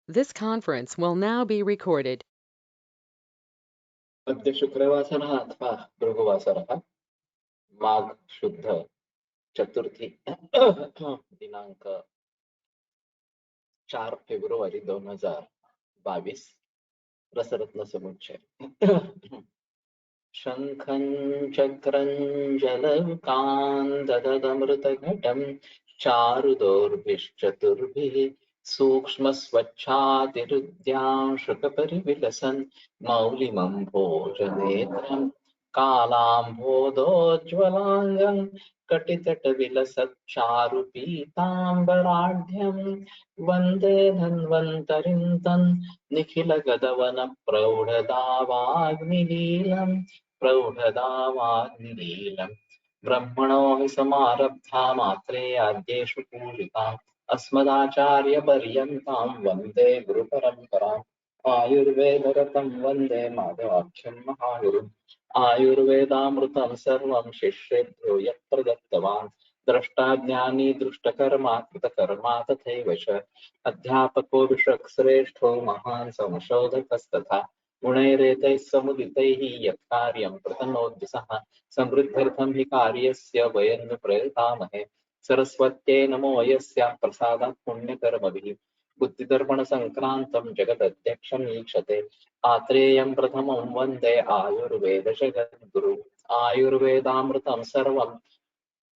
This conference will now be recorded. अद्य शुक्रवासरः अथवा भृगुवासरः माघ शुद्ध चतुर्थी दिनांक 4 फेब्रुवारी 2022 रसरत्न समुच्चय शंखं चक्रं जलकान्ददमृतघटं चारुदोर्भिश्चतुर्भिः सूक्ष्मस्वच्छातिरुद्यांशुकपरिविलसन् मौलिमम्भोजनेत्रं कालाम्भोदोज्ज्वलाङ्गं कटितटविलसच्चारुपीताम्बराढ्यं वन्दे धन्वन्तरिं तन् निखिलगदवनप्रौढदावाग्निलीलम् प्रौढदावाग्निलीलम् ब्रह्मणो हि समारब्धा मात्रेयाद्येषु पूजिताम् अस्मदाचार्यपर्यन्तां वन्दे गुरुपरम्पराम् आयुर्वेदरतं वन्दे माधवाख्यं महागुरुम् आयुर्वेदामृतं सर्वं शिष्येभ्यो यः प्रदत्तवान् द्रष्टा ज्ञानी दृष्टकर्मा कृतकर्मा तथैव च अध्यापको विश्वश्रेष्ठो महान् संशोधकस्तथा गुणैरेतैः समुदितैः यत्कार्यं प्रतनोति सः समृद्ध्यर्थं हि कार्यस्य वयं नु प्रयतामहे सरस्वत्यै नमो यस्याः प्रसादात् पुण्यकर्मभिः बुद्धिदर्पणसङ्क्रान्तं जगदध्यक्षं ईक्षते आत्रेयं प्रथमं वन्दे आयुर्वेदजगद्गुरु आयुर्वेदामृतं सर्वं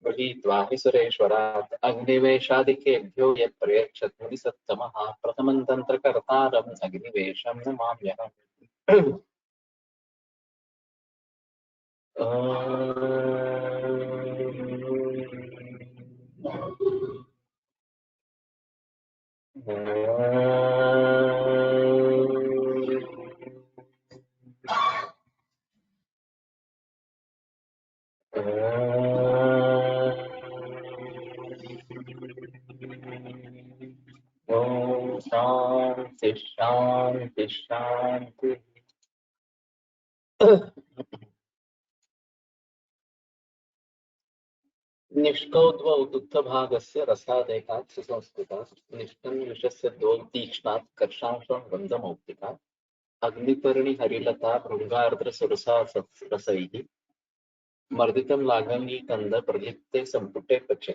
गृहीत्वा हि सुरेश्वरात् अग्निवेशादिकेभ्यो यत् प्रयच्छत् मुनिसत्तमः प्रथमं तन्त्रकर्तारम् अग्निवेशं नमाम्यहम् ओम शांति शांति शांति। निष्कौद्वौ दुग्धभागस्य रसादेकात् सुसंस्कृतात् निष्ठं विषस्य दोतीक्ष्णात् कर्षांशं गन्धमौक्तिकात् अग्निपर्णि हरिलता भृङ्गार्द्रसुरसा रसैः मर्दितं लाघवीकन्द प्रलिप्ते सम्पुटे पचे।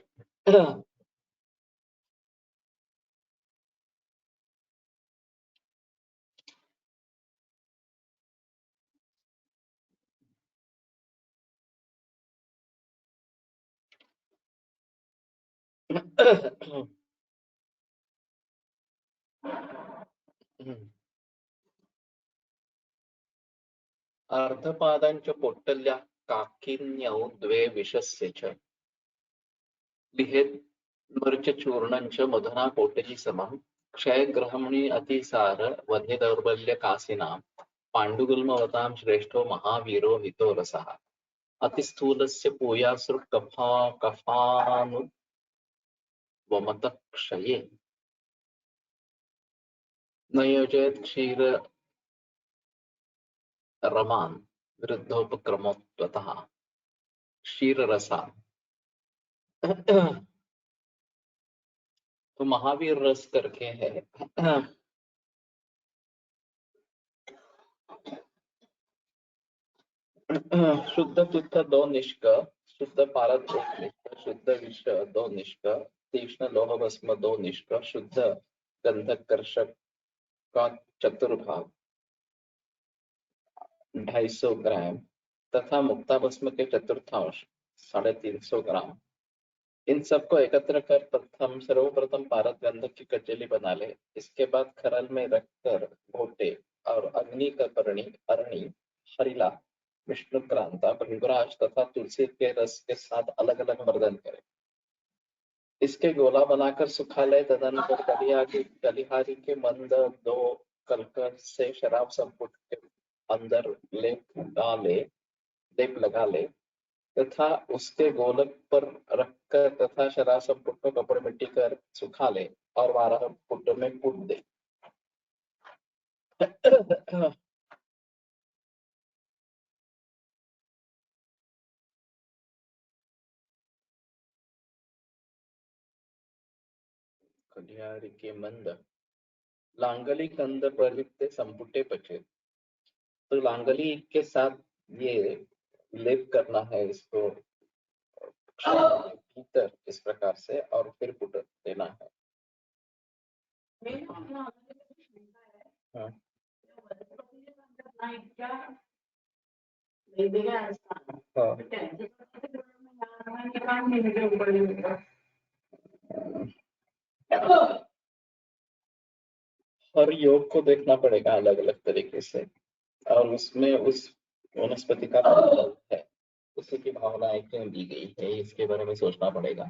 अर्धपादाञ्च पोट्टल्या काकिन्यौ द्वे विषस्य च लिहेत् मृचचूर्णञ्च मधुना कोटली समं क्षयग्रहमणि अतिसार वधे दौर्बल्यकासिनां पाण्डुगुल्मवतां श्रेष्ठो महावीरो हितो रसः अतिस्थूलस्य पूयासृक्कफा कफानुवमतः क्षये न योजयत् क्षीररमान् विरुद्धोपक्रमोत्ततः क्षीररसा। तो महावीर रस करके है। शुद्ध तुत्थ दो निष्क शुद्ध पारद एक निष्क शुद्ध विष दो निष्क तीक्ष्ण लोह भस्म दो निष्क शुद्ध गंधकर्षक का चतुर्भाग 250 ग्राम तथा मुक्ता भस्म के चतुर्थांश 350 ग्राम। इन सबको एकत्र कर सर्वप्रथम पारद गंधक की कचेली बना ले। इसके बाद खरल में रखकर घोटे और अग्नि का अरणी हरिला विष्णुक्रांता भृंगराज तथा तुलसी के रस के साथ अलग अलग मर्दन करे। इसके गोला बनाकर सुखा ले। तदनंतर कलिहारी के मंद दो कलकर से शराब संपुट के अंदर लेप लगा ले तथा उसके गोलक पर रखकर तथा शराब संपुट को कपड़े मिट्टी कर सुखा ले और 12 फुट में कूट दे। कलिहारी के मंद लांगली कंद परिते संपुटे पचे। तो लांगली के साथ ये लेप करना है इसको भीतर इस प्रकार से और फिर पुट देना है। हाँ। हर योग को देखना पड़ेगा अलग अलग तरीके से और उसमें उस वनस्पति का मतलब है, उसी की भावनाएं क्यों दी गई है, इसके बारे में सोचना पड़ेगा।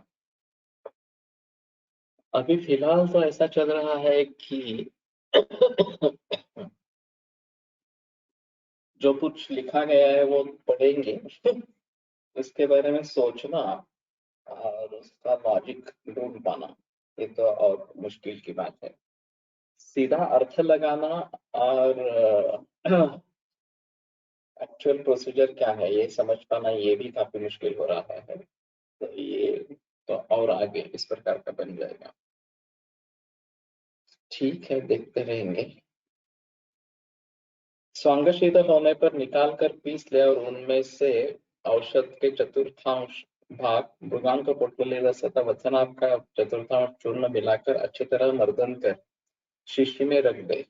अभी फिलहाल तो ऐसा चल रहा है कि जो कुछ लिखा गया है वो पढ़ेंगे, उसके बारे में सोचना और उसका लॉजिक ढूंढ पाना ये तो और मुश्किल की बात है। सीधा अर्थ लगाना और एक्चुअल प्रोसीजर क्या है ये समझ पाना ये भी काफी मुश्किल हो रहा है। तो ये तो और आगे इस प्रकार का बन जाएगा। ठीक है, देखते रहेंगे। स्वांग शीतल होने पर निकाल कर पीस ले और उनमें से औषध के चतुर्थांश भाग मृगांक पोटली रस तथा वचनाभ का चतुर्थांश चूर्ण मिलाकर अच्छी तरह मर्दन कर शीशी में रख दे।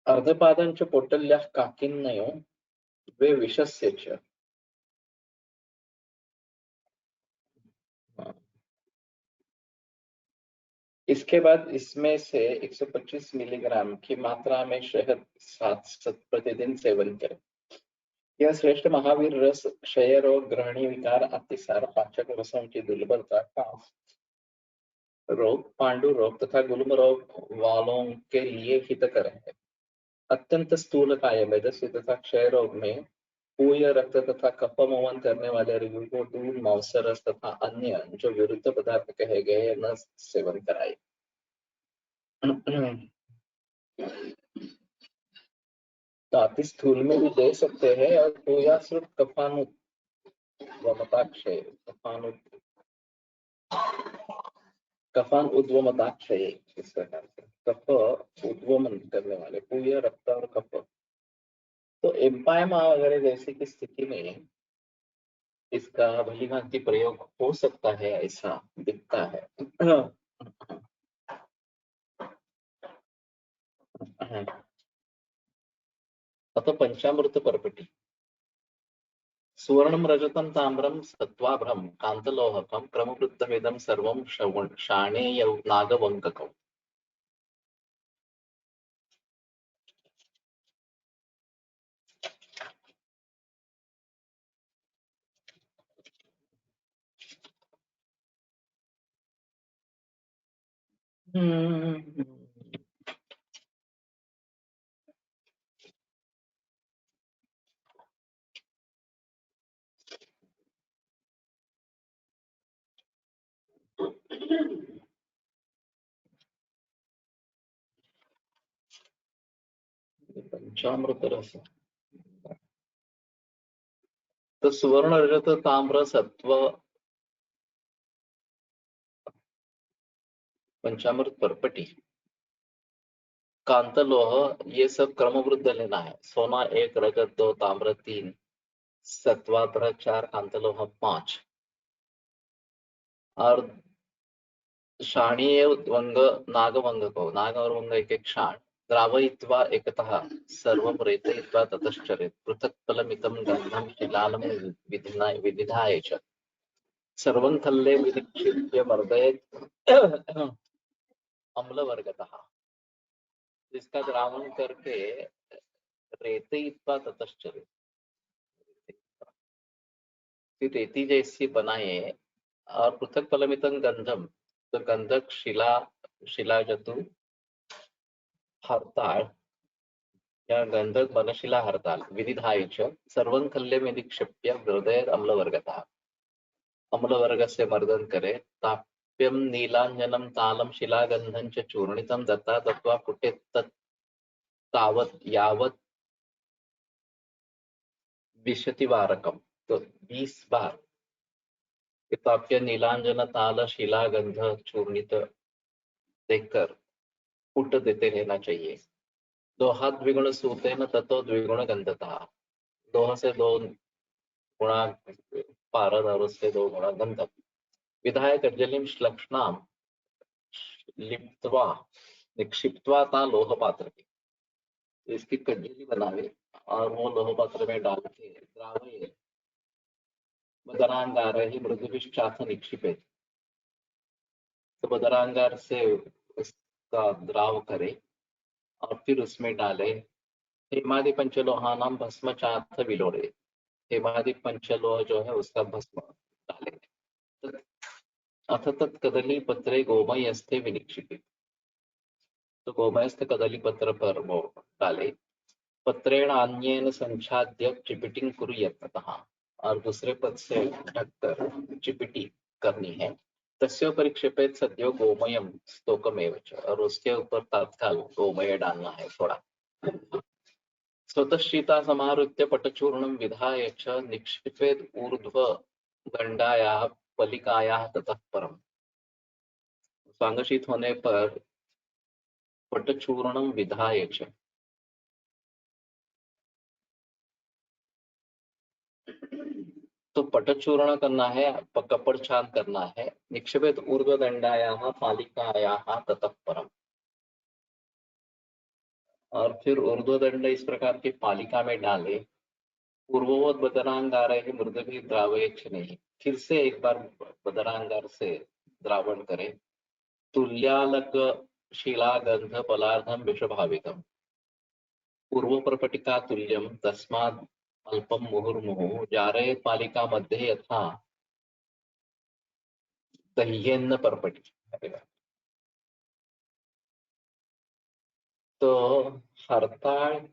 अर्धपादंच पोटल्याः काकिन्नयो वे विषस्य च। इसके बाद इसमें से 125 मिलीग्राम की मात्रा में शहद 7 प्रतिदिन सेवन करें। यह श्रेष्ठ महावीर रस क्षय रोग, ग्रहणी विकार, अतिसार, पाचक रसों की दुर्बलता, काफ रोग, पांडु रोग तथा गुल्म रोग वालों के लिए हितकर है। अत्यंत स्थूल काय मेदस्वी तथा क्षय रोग में पूय रक्त तथा कफमोवन करने वाले रोगियों को दूध, मांसरस तथा अन्य जो विरुद्ध पदार्थ कहे गए न सेवन कराए। तो अति स्थूल में भी दे सकते हैं और पूयाश्रुत कफानुत वमताक्षय कफान उद्वमताक्षय इस प्रकार से कफ उद्वमन करने वाले पूय रक्त और कफ। तो एम्पायमा वगैरह जैसी की स्थिति में इसका भली भांति प्रयोग हो सकता है ऐसा दिखता है। अतः पंचामृत परपटी सुवर्णम रजतम ताम्रम सत्वाभ्रम कांतलोहकम क्रमवृद्धमिदं सर्वं शाणेय नागवंककम्। पंचामृत रस तो सुवर्ण रजत ताम्र सत्व पंचामृत परपटी कांतलोह ये सब क्रमवृद्ध लेना है। सोना 1, रजत 2, ताम्र 3, सत्वाभ्र 4, कांतलोह 5 और शाणीय वंग नागवंग को नाग और वंग एक क्षाण द्रावयित्वा एकतः सर्वं रेतयित्वा ततश्चरेत् पृथक् फलमिदं गन्धं शिलालं विदिधाय च सर्वं थल्ले विनिक्षिप्य मर्दयेत् अम्लवर्गतः। इसका द्रावण करके रेतयित्वा ततश्चरेत् फिर रेती जैसी बनाए और पृथक फलमिदं गंधम तो गंधक शिलाजतु हरताल या गंधक बनशिला हरताल विदिधाय च सर्वं खल्यं निक्षिप्य हृदय अम्लवर्गतः अम्लवर्ग से मर्दन करे ताप्यम नीलांजनम तालम शिलागंधं च चूर्णितं दत्ता दत्वा पुटे तावत यावत विशतिवारकम तो 20 बार पिताप्य नीलांजन ताल शिला गंध चूर्णित देखकर उठ देते रहना चाहिए। दोहा द्विगुण सूते न ततो द्विगुण गंधता। दोहा से दो गुणा पारद और उससे दो गुणा गंधक। विधायक अज्जलिम श्लक्ष्णाम लिप्त्वा निक्षिप्त्वा ता लोह पात्र की। इसकी कज्जली बनावे और वो लोह पात्र में डाल के द्रावये बदरांगार ही मृदुभिश्चाथ निक्षिपे। तो बदरांगार से उसका द्राव करे और फिर उसमें डाले। हेमादि पंचलोहानाम भस्म चाथ विलोड़े। हेमादि पंचलोह जो है उसका भस्म डालेंगे। अथ तत् कदली पत्रे गोमयस्थे विनिक्षिपे। तो गोमयस्थ कदली पत्र पर वो डाले। पत्रेण अन्येन संच्छाद्य चिपिटिंग कुरु यत्नतः। और दूसरे पद से ढककर चिपिटी करनी है। तस्य परिक्षेपित सद्यो गोमयम स्तोकमेव च। और उसके ऊपर तत्काल गोमय डालना है थोड़ा। स्वतःशीता समाहृत्य पटचूर्णम विधाय च निक्षिपेत ऊर्ध्व दंडायाः पलिकायाः ततः परम। सांगशीत होने पर पटचूर्णम विधाय च। तो पटचूर्ण करना है, कपड़ छान करना है। निक्षेपित ऊर्ध्व दंडायाः पालिकायाः ततः परम। और फिर ऊर्ध्वदंड इस प्रकार की पालिका में डाले। पूर्ववत बदरांगार मृदभी द्रावयक्ष नहीं। फिर से एक बार बदरांगार से द्रावण करे। तुल्यालक शिला गंध पलार्धम विषभावितम। पूर्व प्रपटिका तुल्यम तस्माद अल्पम मुहुर्मुहुः जारे पालिका मध्ये यथा दह्येन्न परपटी। तो हरताळ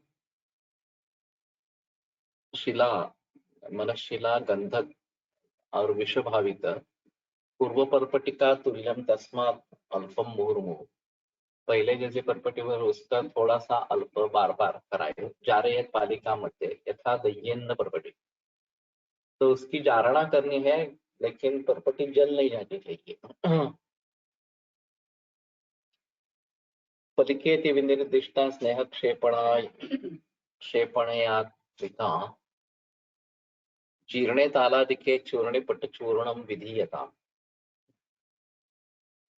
शिला मनशिला गंधक और विषभावित पूर्व परपटिका तुल्यम तस्मात अल्पम मुहुर्मुहुः। पहले जैसे परपटीवर उसका थोड़ा सा अल्प बार बार कराए। जारे पालिका मध्ये यथा दह्येन्न परपटी। तो उसकी जारणा करनी है लेकिन परपटी जल नहीं जानी चाहिए। पलिकेति विनिर्दिष्टा स्नेह क्षेपणया कृता जीर्णे तालादिके चूर्णे पट चूर्णम विधीयता।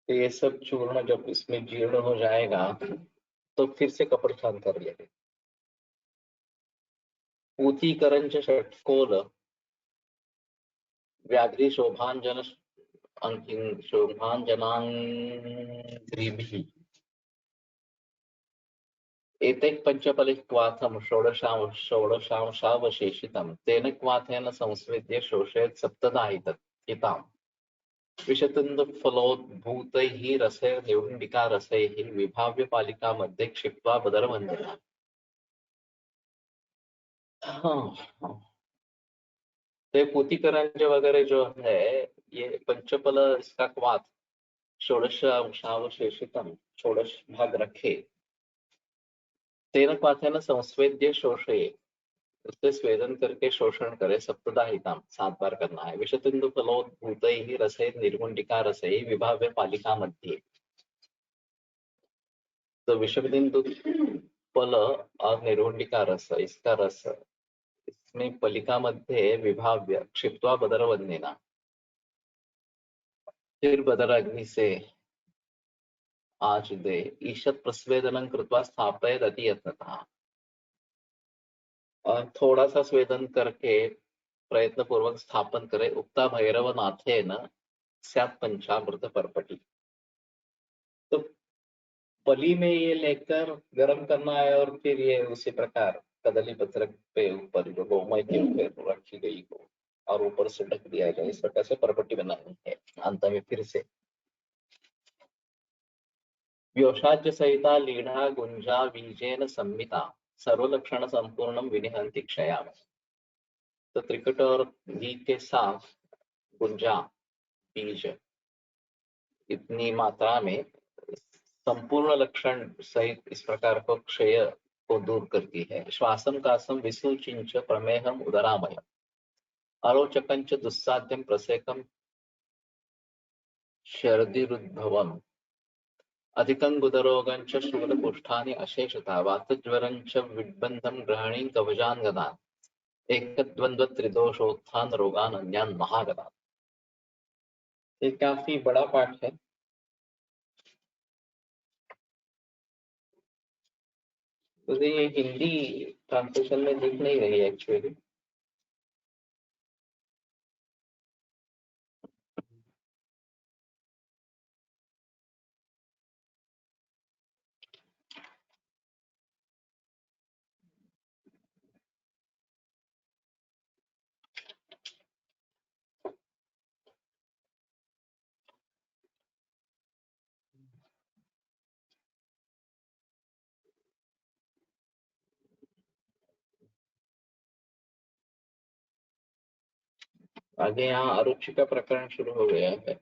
तो ये सब चूर्ण जब इसमें जीर्ण हो जाएगा तो फिर से कपड़ छान कर लेंगे। पूतीकरण च षट्कोल व्याघ्री शोभांजन शोभांजनांग्रिभिः एतैः पंचपलिक्वाथं षोडशांशावशेषितं तेन क्वाथेन संस्वेद्य शोषयेत् सप्तदाहिताम्। विषतुन्दफलोद्भूतैः रसैर्निवृण्डिकारसैः विभाव्य पालिका मध्ये क्षिप्त्वा बदरवन्दिना। ते पूतीकरण वगैरह जो है ये पंचपल इसका क्वाथ षोडश अंशावशेषितम 16 भाग रखे। तेन क्वाथेन संस्वेद्य शोषये उससे स्वेदन करके शोषण करे। सप्तदाहिताम 7 बार करना है। विषतुंदु फलोद्भूतैः रसैः निर्गुंडिका रसैः विभाव्य पालिका मध्ये। तो विषबिंदु फल और निर्गुंडिका रस इसका रस इसमें पलिका मध्ये विभाव्य क्षिप्त्वा बदरवन्दिना। फिर बदर अग्नि से आचुदे ईशत प्रस्वेदनं कृत्वा स्थापयेत् अतियत्नतः। और थोड़ा सा स्वेदन करके प्रयत्न पूर्वक स्थापन करे। उक्ता भैरव नाथेन स्यात् पंचामृत परपटी। तो पली में ये लेकर गर्म करना है और फिर ये उसी प्रकार कदली पत्र पे ऊपर जो गोमय के ऊपर रखी गई हो और ऊपर से ढक दिया जाए। इस प्रकार से परपटी बनानी है। अंत में फिर से व्योषाज्य सहिता लीढ़ा गुंजा बीजेन संमिता सर्वलक्षण संपूर्णम विनिहंति क्षयाम। तो त्रिकट और घी के साथ गुंजा बीज इतनी मात्रा में संपूर्ण लक्षण सहित इस प्रकार को क्षय को दूर करती है। श्वासम कासम विसूचिंच प्रमेहम उदरामय अरोचकंच दुस्साध्यम प्रसेकम शर्दिरुद्भवम् अधिकं गुदरोगञ्च शूलपुष्ठानि अशेषतः वातज्वरञ्च विड्बन्धं ग्रहणीं कवचान्गदान् एकद्वन्द्वत्रिदोषोत्थान रोगान अन्यान महागदान्। ये काफी बड़ा पाठ है। तो ये हिंदी ट्रांसलेशन में दिख नहीं रही है एक्चुअली। आगे यहाँ अरुचि का प्रकरण शुरू हो गया है।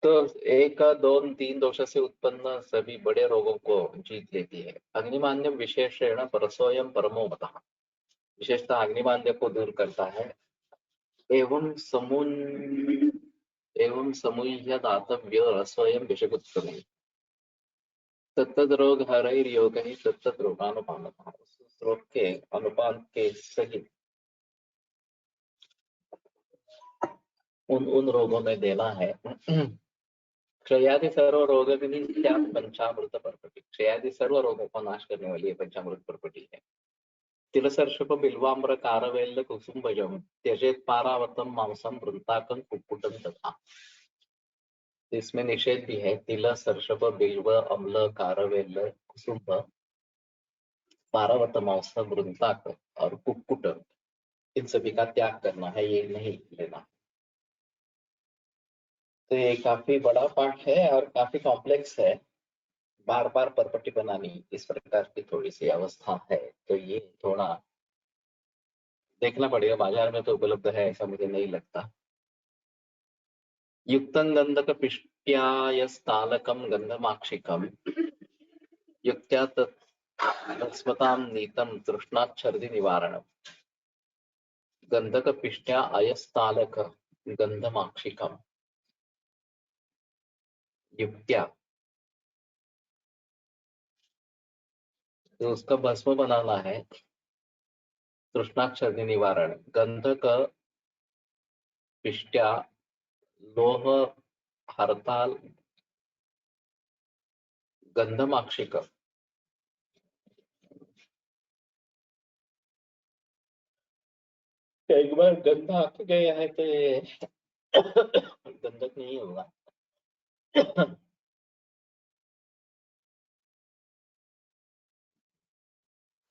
तो एक दोन तीन दोष से उत्पन्न सभी बड़े रोगों को जीत लेती है। अग्निमान्यम विशेषण परसोयम परमो मतः, विशेषतः अग्निमान्य को दूर करता है। एवं समूह्य दातव्य रसोयम विषगुत्तमे तत्तद रोग हरैर्योग ही तत्तद रोगानुपानः। उस रोग के अनुपान के सहित उन रोगों में देना है। क्षयादि सर्व रोग पंचामृत परपटी, क्षयादि सर्व रोगों को नाश करने वाली पंचामृत परपटी है। तिलसर्षप बिल्वाम्र कारवेल्ल कुसुम्भजम त्यजेत पारावतम मांसम वृंताकन कुक्कुटम तथा। इसमें निषेध भी है। तिल सर्षप बिल्व अम्ल कारवेल्ल कुसुम्भ पारावत मांस वृंताक और कुक्कुट, इन सभी का त्याग करना है, ये नहीं लेना। तो ये काफी बड़ा पाठ है और काफी कॉम्प्लेक्स है। बार बार परपटी बनानी इस प्रकार की थोड़ी सी अवस्था है, तो ये थोड़ा देखना पड़ेगा। बाजार में तो उपलब्ध है ऐसा मुझे नहीं लगता। युक्तं गंधक पिष्ट्यायस्तालकम गंधमाक्षिकम युक्त्या तत्स्मतां नीतम तृष्णाच्छर्दि निवारणम। गंधक पिष्ट्या अयस्तालक गंधमाक्षिकम युक्त्या, तो उसका भस्म बनाना है। तृष्णाक्षर्दि निवारण, गंधक पिष्ट्या लोह हरताल गंधमाक्षिक। एक बार गंध आ गया है तो ये गंधक नहीं होगा।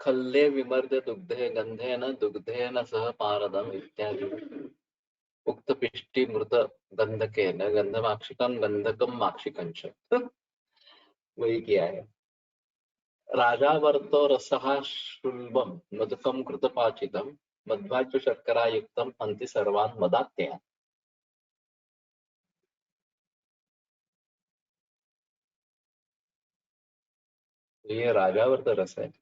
खल्ले विमर्द दुग्धे गंधेन दुग्धेन सह पारदम इत्यादि उक्त पिष्टि मृत गंधकेन गंधमाक्षिकम गंधकम माक्षिकंच। वही किया है। राजा वर्तो रसः शुल्बम मधुकम कृतपाचितम मध्वाच्य शर्करा युक्तम अंति सर्वान् मदात्या। ये राजावर्त रस है।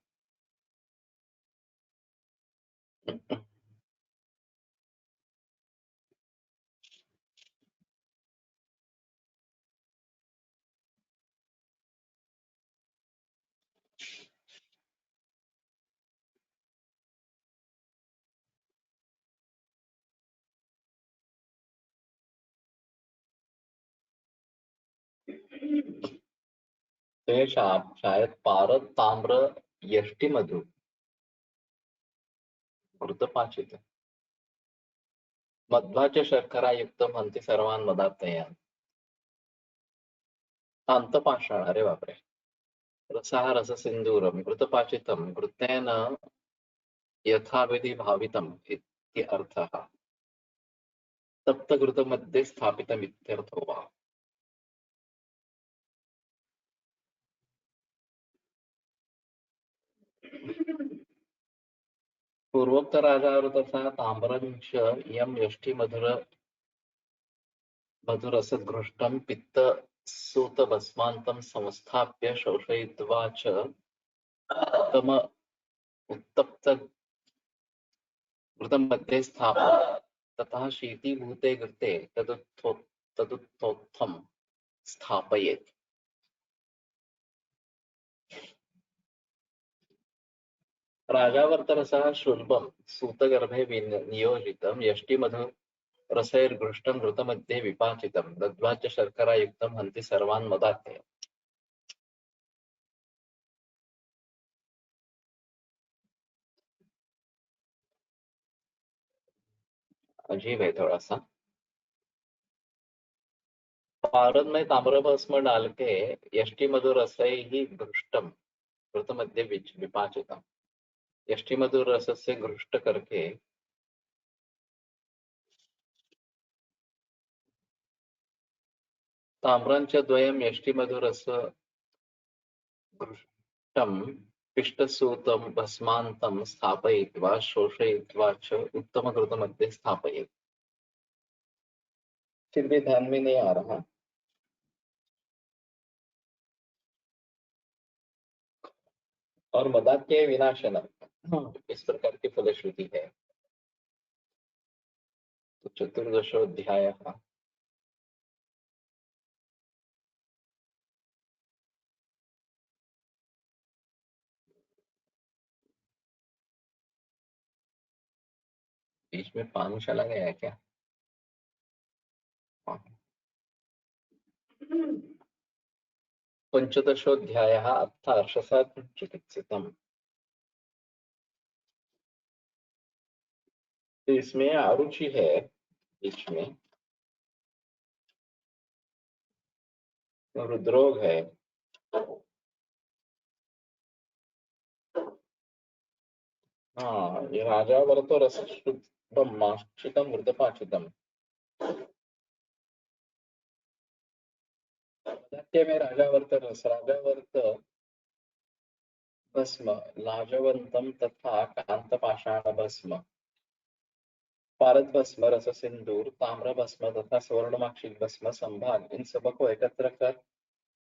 तो ये शायद पारद ताम्र यष्टि मधु घृतपाचित मध्वाच्य शर्करा युक्तम अंति सर्वान् मदात्तया। अंतपाषाण, अरे बापरे। रसः रससिंधूरम घृतपाचितम घृतेन यथाविधि भावितम इति अर्थः। तप्तघृत मध्ये स्थापितम इत्यर्थो वा। पूर्वोक्त राजावृतः ताम्रंच यम यष्टि मधुरसघृष्टम पित्त सूतभस्मान्तं संस्थाप्य शोषयित्वा च उत्तम उत्तप्तघृतमध्ये स्थापय ततः शीतीभूते घृते तदुत्थोत्थं स्थापयेत्। राजावर्तरसः शुल्बं सूतगर्भे नियोजितं यष्टिमधुरसैर्घृष्टं घृतमध्ये विपाचितं दद्ध्वा च शर्करायुक्तं हन्ति सर्वान् मदान्ते। अजीब है थोड़ा सा। पारद में ताम्रभस्म डाल के यष्टिमधुरसैः घृष्टम घृतमध्ये विपाचितम, यष्टिमधुरस से घृष्ट करके ताम्रंच द्वयं यष्टिमधुरस घृष्टम पिष्टसूतं भस्मान्तं स्थापयित्वा शोषयित्वा च उत्तमघृतमध्ये स्थापयेत्। फिर भी ध्यान में नहीं आ रहा। और मदात्य विनाशनम इस प्रकार की फलश्रुति है। तो चतुर्दशोऽध्याय बीच में पानी चला गया है क्या? पंचदशोऽध्यायः अथ अर्षसात् चिकित्सितम्। इसमें अरुचि है बीच में, हृदरोग है, हाँ ये राजावर्तो रसशुद्धम माक्षिकम मृदपाचितम। मदात्य में राजावर्त रस, राजावर्त भस्म, लाजवंतम तथा कांतपाषाण भस्म, पारद भस्म, रस सिंदूर, ताम्र भस्म तथा स्वर्णमाक्षिक भस्म संभाग, इन सबको एकत्र कर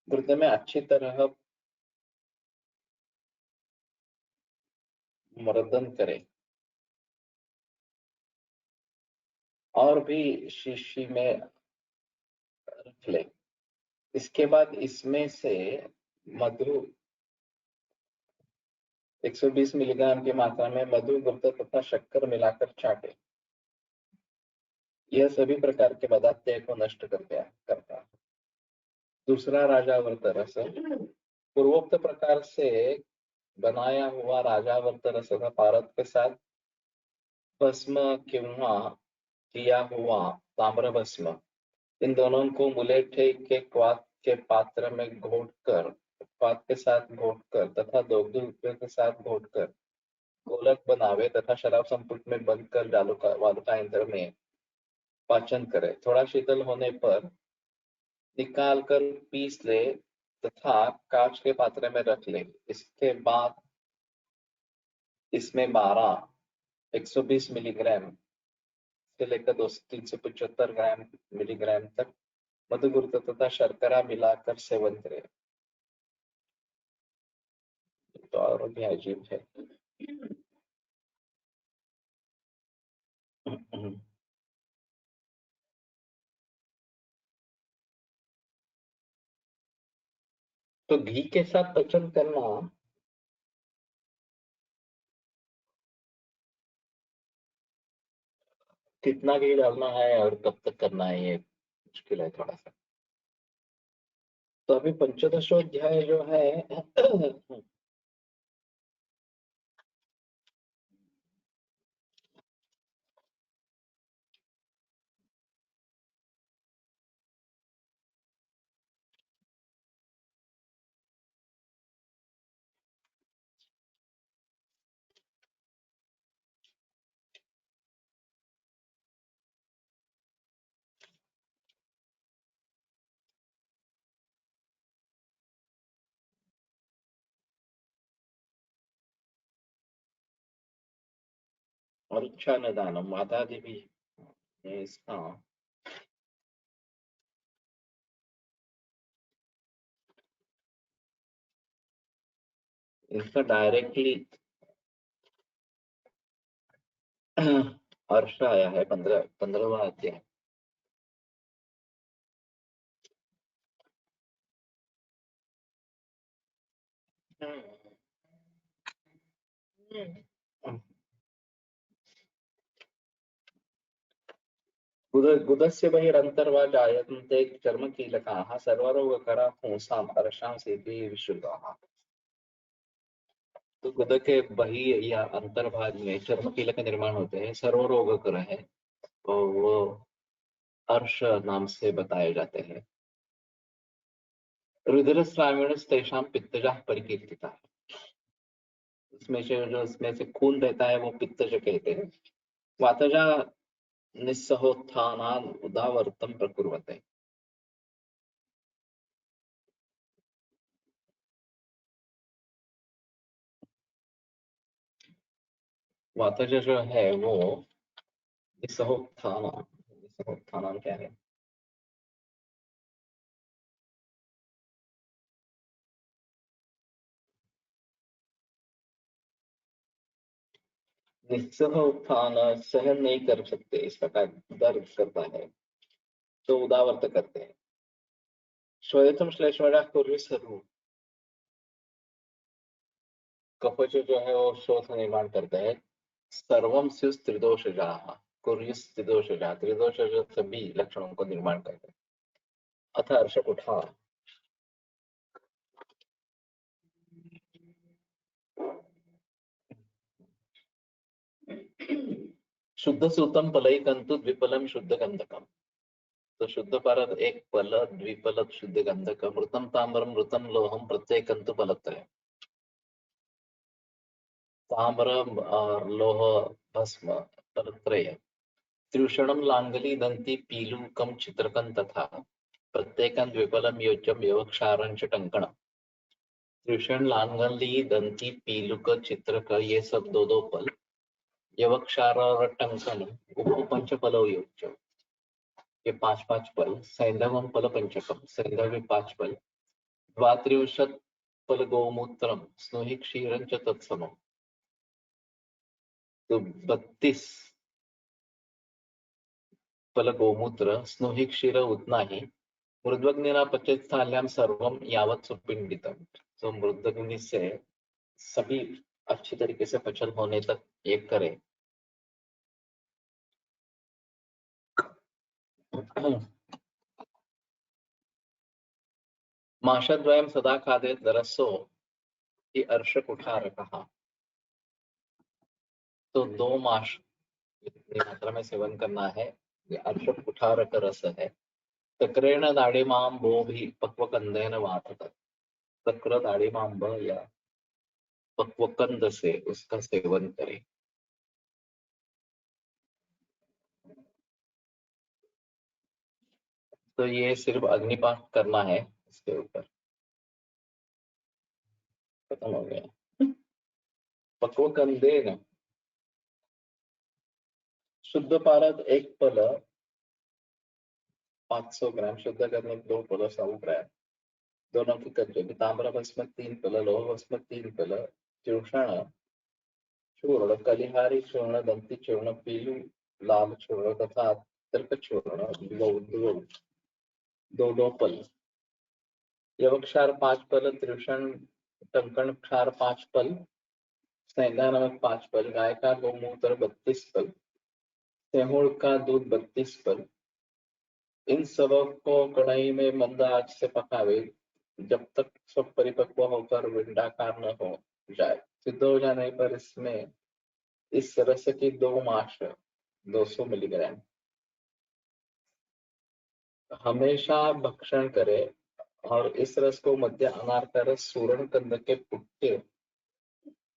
घृत में अच्छी तरह मर्दन करे और भी शीशी में रख ले। इसके बाद इसमें से मधु 120 मिलीग्राम की मात्रा में मधु, गुप्त तथा शक्कर मिलाकर चाटे। यह सभी प्रकार के पदार्थ को नष्ट करता है। दूसरा राजावर्त रस, पूर्वोक्त प्रकार से बनाया हुआ राजावर्त रस का पारद के साथ भस्म किंवा किया हुआ ताम्र भस्म, इन दोनों को मुलेठे के क्वाथ के पात्र में घोटकर, क्वाथ के साथ घोटकर तथा दुग्ध के साथ घोटकर गोलक बनावे तथा शराब संपुट में बंद कर वालुका यंत्र में पाचन करे। थोड़ा शीतल होने पर निकाल कर पीस ले तथा कांच के पात्र में रख ले। इसके बाद इसमें 120 मिलीग्राम से लेकर 375 ग्राम मिलीग्राम तक मधुगुप्त तथा शर्करा मिलाकर सेवन करे। तो और भी अजीब है। तो घी के साथ पचन करना कितना घी डालना है और कब तक करना है, ये मुश्किल है थोड़ा सा। तो अभी पंचदशोध्याय जो है और इच्छा निदानम माता देवी ने इसका इसका डायरेक्टली अर्श आया है 15वां अध्याय। गुदस्य बहिरन्तर्वा जायन्ते चर्मकीलकाः सर्वरोगकरा पुंसाम् अर्शांसीति विशुद्धाः। तो गुद के बहि या अंतर्भाग में चर्मकीलक निर्माण होते हैं, सर्वरोगकर है और वो अर्श नाम से बताए जाते हैं। रुधिरस्राविण तेषां पित्तजः परिकीर्तितः। उसमें से खून रहता है वो पित्तज कहते हैं। वातजा निस्सहोत्थानान् उदावर्तं प्रकुर्वते। वातज जो है वो निस्सहोत्थानान् क्या है? निस्सह उत्थान सहन नहीं कर सकते, इस प्रकार दर्द करता है तो उदावर्त करते हैं। श्वेतम श्लेष्मजा कुर्युसरु, कवच जो है वो शोथ निर्माण करते हैं। सर्वम स्युस् त्रिदोषजाः, कुर्युस् त्रिदोषजा, त्रिदोषज सभी लक्षणों को निर्माण करते हैं। अथ अर्षकुठा, शुद्ध सूतम पलैकंतु द्विपलम शुद्ध गंधकम। तो शुद्ध पारद एक पल, द्विपल शुद्ध गंधक, मृतम ताम्रम मृतम लोहम प्रत्येकंतु पलत्रय। ताम्रम और लोह भस्म पलत्रय। त्रिषणम लांगली दंती पीलूकम चित्रकं तथा प्रत्येकं द्विपलम योज्यम योगक्षारं च टंकण। त्रिषण लांगली दंती पीलुक चित्रक ये सब दो दो पल, यवक्षार और टंकन उप पंचपल योज्य ये पांच पांच पल। सैंधवम पल पंचकम, सैंधव 5 पल। द्वात्रिंशत् पल गोमूत्रम स्नुहि क्षीरं च तत्समम्। तो 32 पल गोमूत्र, स्नुहि क्षीर उतना ही। मृद्वग्निना पचेत स्थाल्याम सर्वम यावत् सुपिंडितम। तो मृद्वग्नि से सभी अच्छी तरीके से पचन होने तक एक करे। माशद्वयम सदा खादेत रसो कि अर्श कुठारकः। तो 2 माश इतनी मात्रा में सेवन करना है। ये अर्श कुठारक रस है। तक्रेण दाढ़िमांबो भी पक्वकंदेन वातत। तक्र दाढ़िमांब या पक्वकंद से उसका सेवन करें। तो ये सिर्फ अग्निपात करना है, इसके ऊपर खत्म हो गया। पक्वकंदेन शुद्ध पारद 1 पल 500 ग्राम, शुद्ध करने 2 पल 100 ग्राम, दोनों की कच्चे। ताम्र भस्म 3 पल, लोह भस्म 3 पल, चूषण चूर्ण, कलिहारी चूर्ण, दंती चूर्ण, पीलू लाल चूर्ण तथा तर्क चूर्ण दो दो पल। यवक्षार 5 पल, त्रिषण टंकण क्षार 5 पल, सेंधा नमक 5 पल, गाय का गोमूत्र 32 पल, सेहुड़ का दूध 32 पल। इन सबों को कढ़ाई में मंद आंच से पकावे जब तक सब परिपक्व होकर विंडाकार न हो जाए। सिद्ध हो जाने पर इसमें इस रस की 2 माश 200 मिलीग्राम हमेशा भक्षण करे और इस रस को मध्य अनार का रस सूरण कंद के पुट्टे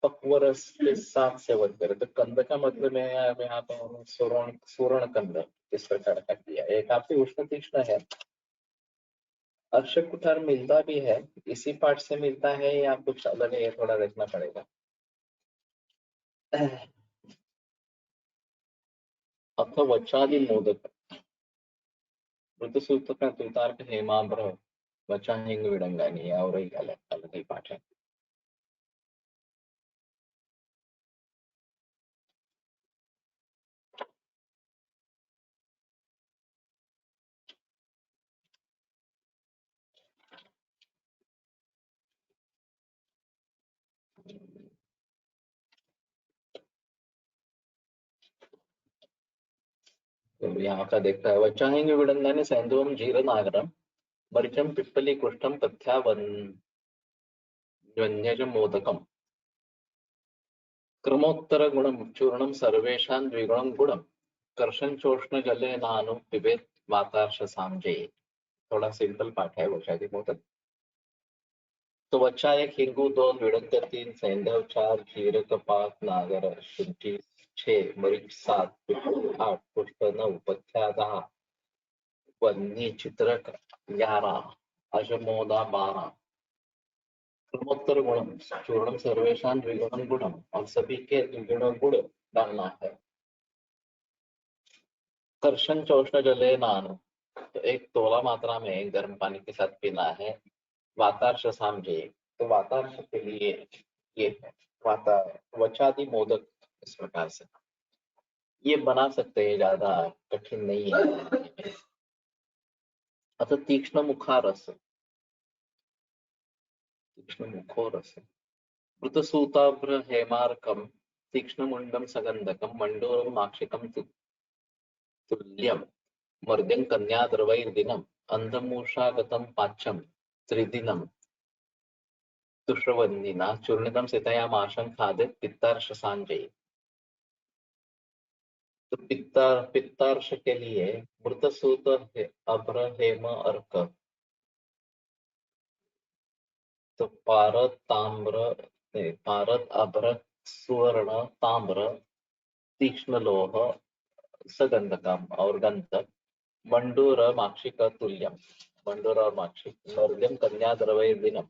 पक्व रस के साथ सेवन करे। तो कंद का मतलब है यहाँ पर सूरण कंद इस प्रकार का किया। ये काफी उष्ण तीक्ष्ण है। अक्षय कुठार मिलता भी है, इसी पार्ट से मिलता है या कुछ अलग है, ये थोड़ा देखना पड़ेगा। अथ वचादि मोदक मृतसूत्र का तुतार्क हेमाभ्र वचा हिंग विडंगानी और अलग अलग ही पाठ है। यहाँ का देखता है वच्चाहिंग विडंगाने सैंधवम जीरनागरम मरिचम पिप्पली कुष्ठम पथ्या वन्यज मोदकम क्रमोत्तर गुणम चूर्णम सर्वेशां द्विगुणम गुणम कर्षण चोष्ण जले नानु पिबेत वातार्ष सामजे। थोड़ा सिंपल पाठ है वो शायद मोदक। तो वच्चा एक, हिंगू दो, विडंग तीन, सैंधव चार, जीर कपास नागर शुंठी 6, मरीच 7, पिप्पली 8, पुष्प 9, पथ्या 10, वन्नी चित्रक 11, अजमोदा 12, क्रमोत्तर गुणम चूर्णम सर्वेशां द्विगुणम गुणम और सभी के द्विगुण गुण डालना है। कर्षण चोष्ण जले नानु, तो एक तोला मात्रा में गर्म पानी के साथ पीना है। वातार्ष सामजे, तो वातार्ष के लिए ये है वाता वचादि मोदक। इस प्रकार से ये बना सकते हैं, ज्यादा कठिन नहीं है। अतः तीक्ष्ण मुखारस, तीक्ष्ण मुखोरस, मृतसूताभ्र हेमार्कम तीक्ष्ण मुंडम सगंधकम मंडोरम माक्षिकम तुल्यम मर्द्यं कन्या द्रवैर्दिनम अंधमूषागतम पाच्यम त्रिदिनम तुष्रवन्निना चूर्णितम सितया माशं खादित पित्तार्ष सांजय। तो पित्तार्ष के लिए मृतसूत अभ्र हेम अर्क, तो पारद ताम्र पारद अभ्र सुवर्ण ताम्र तीक्ष्ण लोह सगंधकम और गंधक मंडूर माक्षिक तुल्यम, मंडूर और माक्षिक मर्द्यम कन्या द्रवैर्दिनम,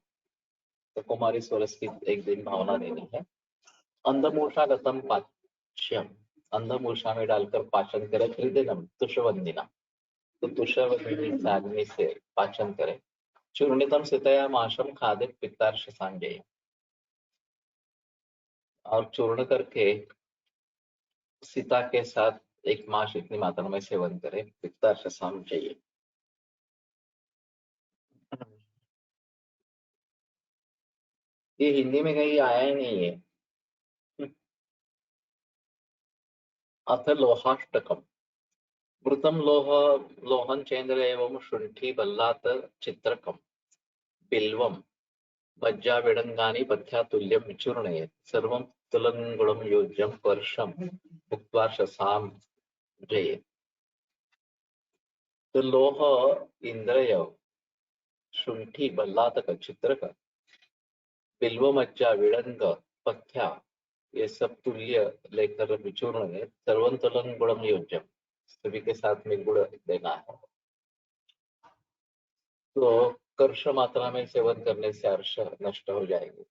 तो कुमारी सोरस की एक दिन भावना देनी है। अंधमूषागतम पाच्यम, अंधमूषा में डालकर पाचन करे। त्रिदिनम तुषवंदिना, तो तुषवंदिनी साग्नि से पाचन करे। चूर्णितम सितया माशम खादित पित्तार्ष सांजय, और चूर्ण करके सीता के साथ एक मास इतनी मात्रा में सेवन करे, पित्तार्ष सांजय। ये हिंदी में कहीं आया ही नहीं है। अथ लोहाष्टकम, मृतम लोह लोहन चेन्द्र एवं शुंठी बल्लात चित्रकम बिल्वम मज्जा विडंगानी पथ्या तुल्यम विचूर्णयेत् सर्वं तुलंगुणम योज्यम वर्षम भुक्त्वा शसाम जयेत्। तो लोह इंद्रिय शुंठी बल्लातक चित्रक बिल्व मज्जा विडंग पथ्या, ये सब तुल्य लेकर विचूर्ण है। सर्वंतुलन गुणम योज्यम, सभी के साथ में गुण देना है। तो कर्ष मात्रा में सेवन करने से अर्श नष्ट हो जाएगी।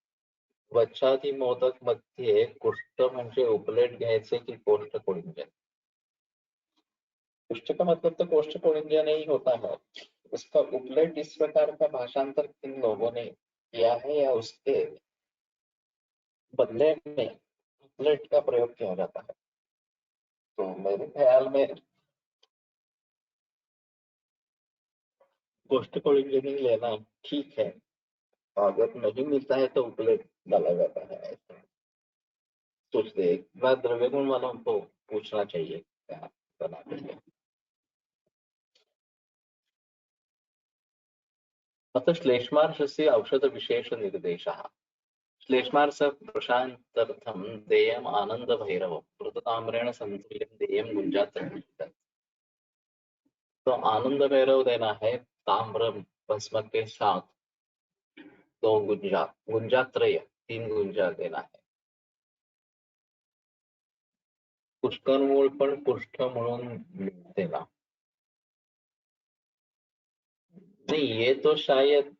वच्छादी मोदक मध्ये कुष्ठ म्हणजे उपलेट घ्यायचे की कोष्ठ कोलिंजन? कुष्ठ का मतलब तो कोष्ठ कोलिंजन नहीं होता है, उसका उपलेट इस प्रकार का भाषांतर किन लोगों ने किया है या उसके बदले में उपलेट का प्रयोग किया जाता है। तो मेरे ख्याल में कोष्ठ कोलिंजन ही लेना ठीक है, अगर नहीं मिलता है तो उपलेट डाला जाता है। ऐसा सोचते एक बार द्रव्य गुण वालों को पूछना चाहिए क्या बनाते हैं। अतः श्लेष्मार्षस्य औषध विशेष निर्देशः, श्लेष्मार्ष प्रशांतर्थम देयम आनंद भैरव मृतताम्रेण संतुल्यम देयम गुंजात्रय। तो आनंद भैरव देना है ताम्र भस्म के साथ 2 गुंजा, गुंजात्रय 3 गुंजा देना है। पुष्करमूल पण पुष्ठ म्हणून देना नहीं, ये तो शायद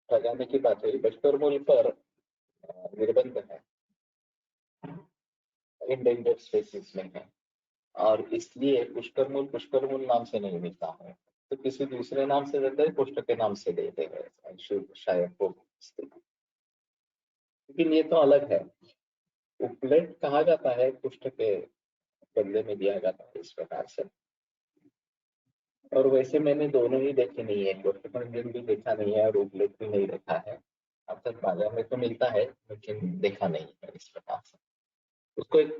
लगाने की बात है। पुष्करमूल पर निर्बंध है, इंडेंजर्ड स्पीसीज में है, और इसलिए पुष्करमूल नाम से नहीं मिलता है, तो किसी दूसरे नाम से देते हैं, पुष्ट के नाम से देते हैं शायद वो। लेकिन ये तो अलग है, उपलेट कहा जाता है पुष्ट के बदले में दिया जाता है इस प्रकार से। और वैसे मैंने दोनों ही देखे नहीं है, पुष्टभंजन भी देखा नहीं है और उपलेट भी नहीं देखा है। अब तक बाजार में तो मिलता है लेकिन देखा नहीं है इस प्रकार से। उसको एक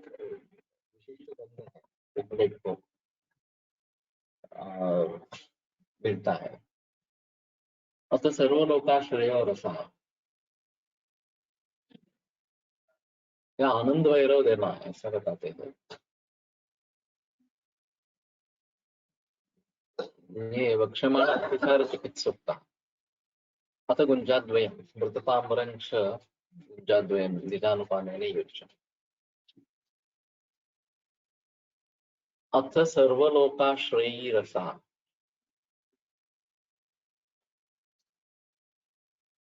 प्लेट को मिलता है। अतः सर्वलोकाश्रयो रसः, या आनंद वैरव देना है, ऐसा बताते हैं। ये वक्षमाण अतिसार चिकित्सुक्ता अथ गुञ्जाद्वयं मृतताम्बरञ्च गुञ्जाद्वयं निजानुपानेन युज्यम्। अथ सर्वलोकाश्रयी रसः,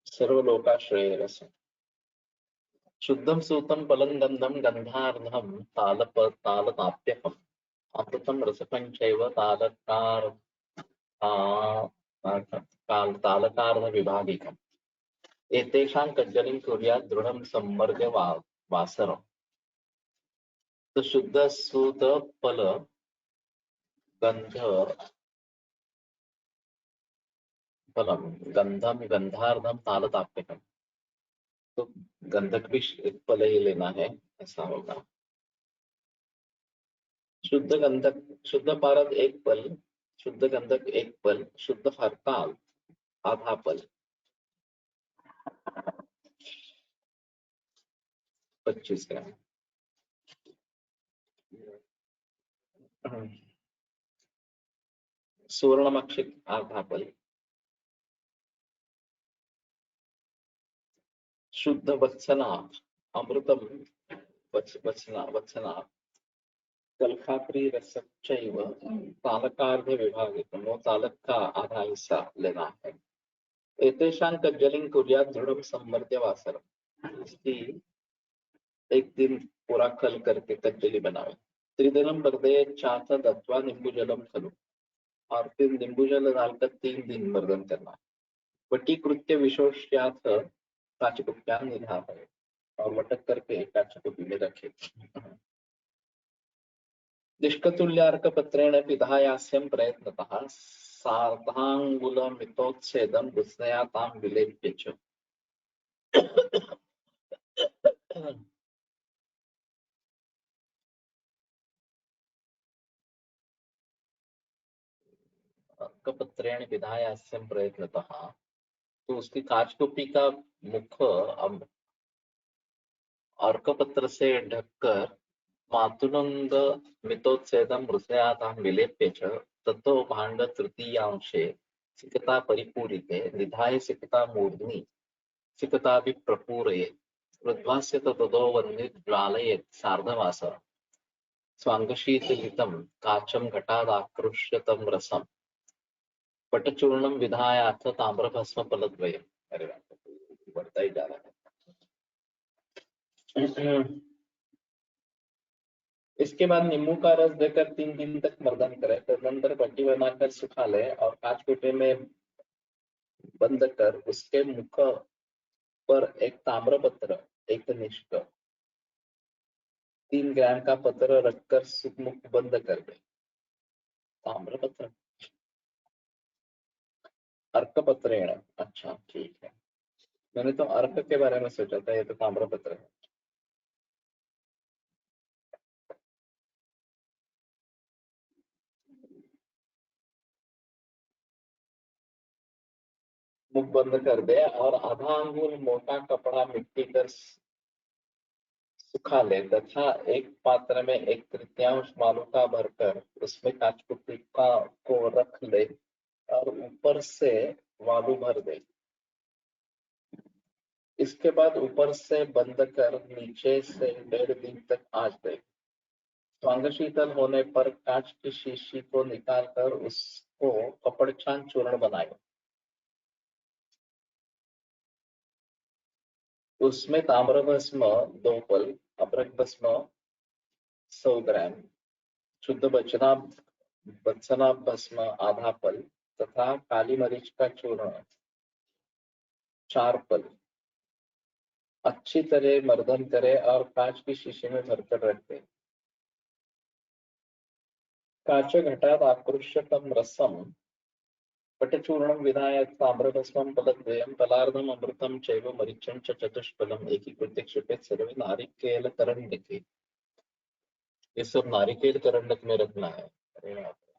सर्वलोकाश्रयी रस, शुद्धं सूतं फलं गन्धं गन्धार्धं तालताप्यकम् अमृतं रसकं चैव तालकार्धविभागिकम् एतेषां कज्जलिं कुर्यात् दृढं सम्मर्द्य वासरम्। तो शुद्ध सूत फल गंध फलम गंधम गंधार्धम तालताप्यकम, तो गंधक भी एक फल ही लेना है, ऐसा होगा। शुद्ध गंधक, शुद्ध पारद एक पल, शुद्ध गंधक एक पल, शुद्ध हरताल आधा पल, 25 ग्राम। सुवर्णमक्षिक आधा पल, शुद्ध वत्सना अमृतम वत्सना कलखापरी रसच्चैव तालकार्ध विभागितम, वो तालक का आधा हिस्सा लेना है। एतेषां कज्जलिं कुर्यात् दृढ़ं सम्मर्द्य वासरम्, इसकी एक दिन पूरा कल करके कज्जली बनावे। त्रिदिनं वर्धये चाथ दत्वा नींबूजलम खलु, और फिर नींबू जल डालकर 3 दिन वर्धन करना। वटीकृत्य विशोष्याथ काचकुप्यां निधापय, और वटक करके काचकुपी में रखे। निष्कतुल्यार्कपत्रेण पिधायास्यं प्रयत्नतः सार्धांगुलमितोच्छेदं बुत्सया तां विलेप्य च। अर्कपत्रेण पिधायास्यं प्रयत्नतः, तो उसकी काचकुपी का मुख अब अर्कपत्र से ढककर मातुलंग मितोच्छेदं मृषयातां विलेप्य च ततो भाण्ड तृतीयांशे सिकता परिपूरिते निधाय सिकता मूर्ध्नि सिकताभिप्रपूरयेत् वृद्धास्य ततो वह्निर् ज्वालयेत् सार्धवासरम्। स्वाङ्गशीतलितं काचं घटादाकृष्य तं रसं पटचूर्णं विधायाथ ताम्रभस्मफलद्वयम्। अरे बाप रे, बढ़ता ही जा रहा है। इसके बाद नींबू का रस देकर 3 दिन तक मर्दन करें, तदनंतर पट्टी बनाकर सुखा ले और काचकुटे में बंद कर उसके मुख पर एक ताम्रपत्र, एक निष्क 3 ग्राम का पत्र रखकर सुखमुख बंद कर दे। ताम्रपत्र अर्कपत्रेण, अच्छा ठीक है, मैंने तो अर्क के बारे में सोचा था, ये तो ताम्रपत्र है। मुख बंद कर दे और आधा अंगुल मोटा कपड़ा मिट्टी कर सुखा ले तथा एक पात्र में 1/3 मालूका भरकर उसमें काचकुपी का को रख ले और ऊपर से वालू भर दे। इसके बाद ऊपर से बंद कर नीचे से 1.5 दिन तक आंच दे। स्वांग शीतल होने पर कांच की शीशी को निकालकर उसको कपड़छान चूर्ण बनाए। उसमें ताम्रभस्म 2 पल, अभ्रक भस्म 100 ग्राम, शुद्ध बचना भस्म आधा पल तथा काली मरीच का चूर्ण 4 पल अच्छी तरह मर्दन करे और कांच की शीशी में भरकर रख दे। काच घटात आकृष्यकं रसम पटचूर्णं विधाय ताम्रभस्मं फलद्वयं फलार्धम् अमृतं चैव मरीचं च चतुष्फलम् एकीकृत्य क्षिपेत् सर्वे नारिकेलकरण्डिके। ये सब नारिकेल करंडक में रखना है। अरे बाप रे।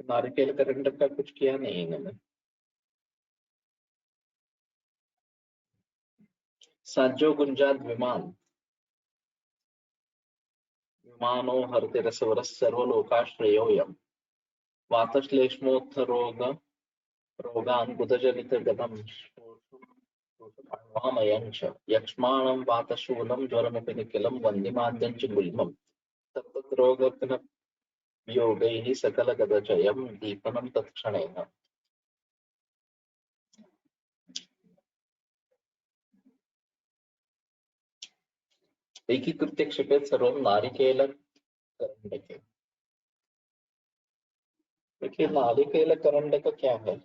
नारिकेल करंडक का कुछ किया नहीं इन्होंने। साजो गुंजाद विमान, विमानो हरति रसवरः सर्वलोकाश्रयोऽयम् वातश्लेष्मोत्थ रोगान् बुधजनितगतं शोषमाणवामयं च यक्ष्माणं वातशूलं ज्वरमपि निखिलं वन्दिमाद्यं च गुल्मम् तत्तद्रोगघ्न योगैः सकलगदजयं दीपनं तत्क्षणेन। एकीकृत्य क्षिपेत् सर्वं नारिकेलकरण्डके। देखिए नारिकेलकरण्डक क्या है?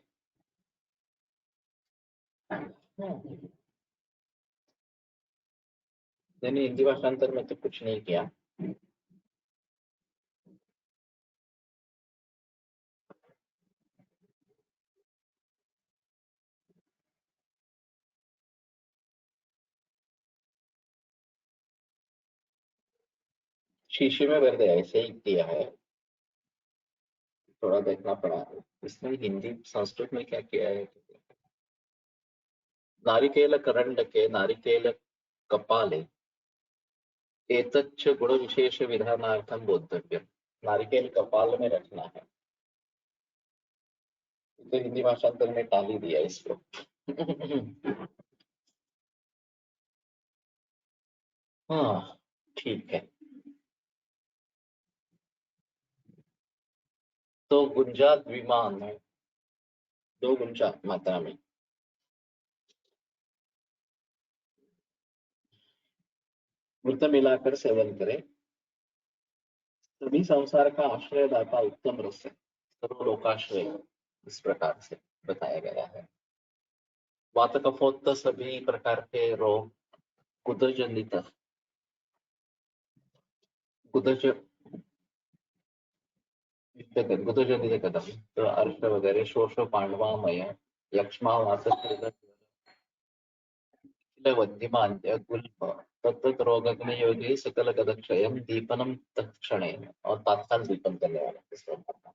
मैंने हिंदी भाषांतर में तो कुछ नहीं किया। शीशे में भर दिया, ऐसे ही किया है। थोड़ा देखना पड़ा इसमें हिंदी संस्कृत में क्या किया है। नारिकेल करंडके नारिकेल कपाले एतच्च गुण विशेष विधानार्थम बोद्धव्यम। नारिकेल कपाल में रखना है, तो हिंदी भाषांतर में टाल ही दिया इसको। हाँ ठीक है। तो गुंजा द्विमान है, दो गुंजा मात्रा में। वृत्त मिलाकर सेवन करें, तभी संसार का आश्रयदाता उत्तम रस है, सर्वलोकाश्रय। इस प्रकार से बताया गया है। वात कफोत्त सभी प्रकार के रोग गुदजनित गुदज गुदजनित कदम तो अर्थ वगैरह शोष पांडवामय यक्ष्मा वात वन्यमान्य गुल्म तत्त रोगग्न योगी सकल गदक्षयम दीपनम तत्क्षणेन, और तात्काल दीपन करने वाला।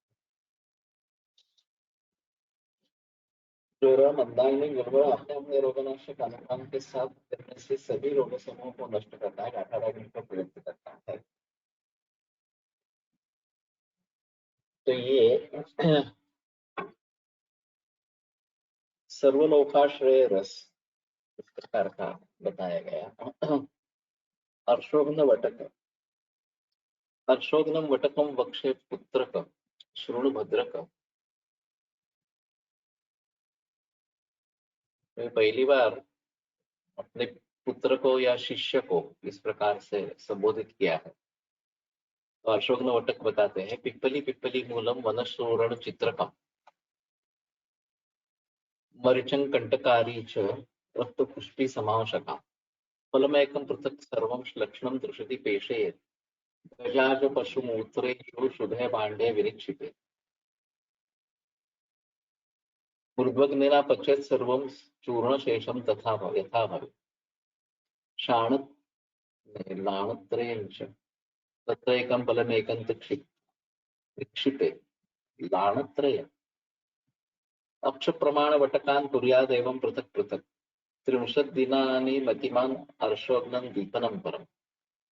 ज्वर मंदाग्नि गुलबल अपने अपने रोगनाशक अनुपान के साथ करने से सभी रोग समूह को नष्ट करता है, 18 दिन को प्रयुक्त करता है। तो ये सर्वलोकाश्रय रस इस प्रकार का बताया गया। अर्शोग्न वटक, अर्शोग्नम वटकम वक्षे पुत्रक श्रोण भद्रक। मैं पहली बार अपने पुत्र को या शिष्य को इस प्रकार से संबोधित किया है। तो अशोकन वटक बताते हैं, पिप्पली पिप्पली मूलम वनशोरण चित्रकम मरिचं कंटकारी च रक्त पुष्पी समावशका फलमेकं पृथक् सर्वं लक्षणं दृशति पेशे गजाज पशुमूत्रेषु शुभे भाण्डे विनिक्षिपे ऊर्ध्वग्निना पचेत् सर्वं चूर्णशेषं तथा यथा भवेत् शाण लाणत्रयं च तत्र एकं फलमेकं निक्षिपे लाणत्रयम् अक्ष प्रमाण वटकान् कुर्यादेवं पृथक् पृथक् 30 दिनानि मतिमान् अर्शोग्नं दीपनं परम्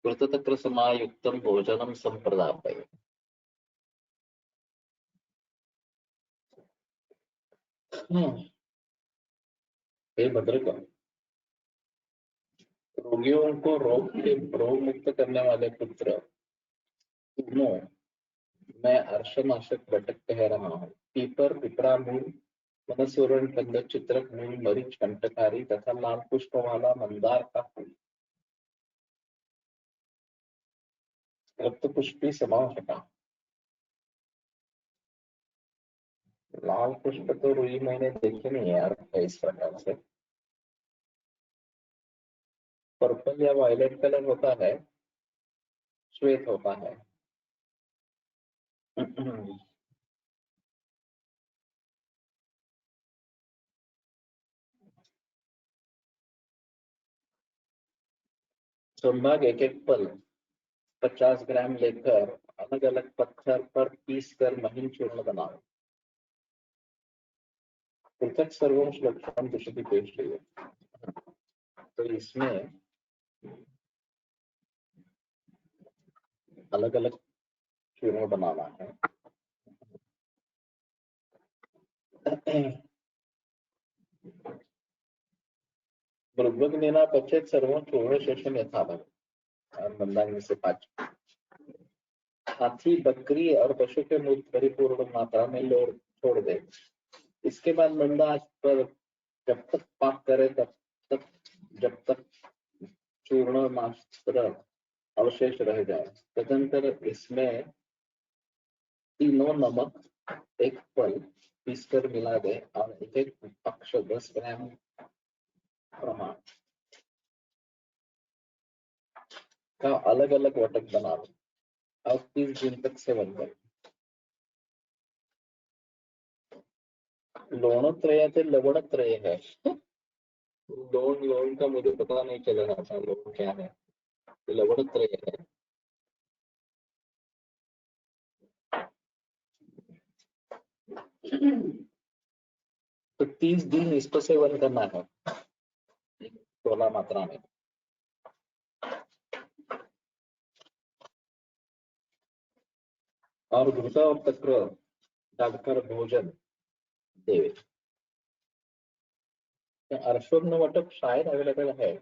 कृततक्र समायुक्तं भोजनं संप्रदापय। हे भद्रक, रोगियों को रोग मुक्त करने वाले पुत्र, सुनो, मैं अर्शनाशक वटक कह रहा हूँ। पीपर पिपरा मूल मनसूरण कंदक चित्रक मूल मरीच कंटकारी तथा लाल पुष्प वाला मंदार का फूल रक्त पुष्पी समावशका। लाल पुष्प तो रुई मैंने देखे नहीं है यार इस प्रकार से। पर्पल या वायलेट कलर होता है, श्वेत होता है। चुंबक एक एक पल 50 ग्राम लेकर अलग अलग पत्थर पर पीस कर महीन चूर्ण बनाओ। पृथक सर्वंश लक्षण दूसरी पेश है। तो इसमें अलग अलग चूर्ण बनाना है। मृद्वग्नेना पचेत सर्वं चूर्णशेषम यथावत्। मंदाग्नि से 5। हाथी, बकरी और पशु के मूत्र परिपूर्ण मात्रा में छोड़ दे। इसके बाद मंदा आंच पर जब तक पाक करे जब तक चूर्ण मात्र अवशेष रह जाए। तदंतर इसमें तीनों नमक एक फल पीसकर मिला दे और एक एक पक्ष 10 ग्राम प्रमाण का अलग अलग वटक बना लो और 30 दिन तक सेवन करें। लोणत्रय थे लवणत्रय है। लोन का मुझे पता नहीं चल रहा था लोन क्या है। लवणत्रय है। तो 30 दिन इसको सेवन करना है 16 मात्रा में। और घृत और तक्र डालकर भोजन देवे। अर्शोग्न वटक शायद अवेलेबल है।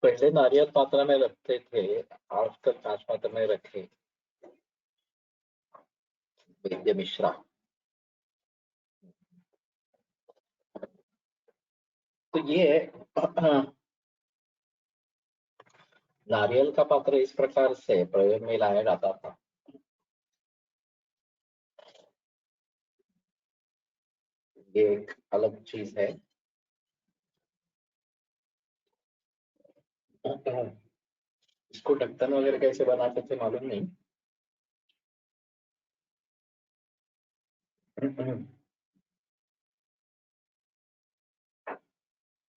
पहले नारियल पात्र में रखते थे, आजकल कांच पात्र में रखे वैद्य मिश्रा। तो ये नारियल का पात्र इस प्रकार से प्रयोग में लाया जाता था। ये एक अलग चीज है। इसको ढक्कन वगैरह कैसे बनाते थे मालूम नहीं।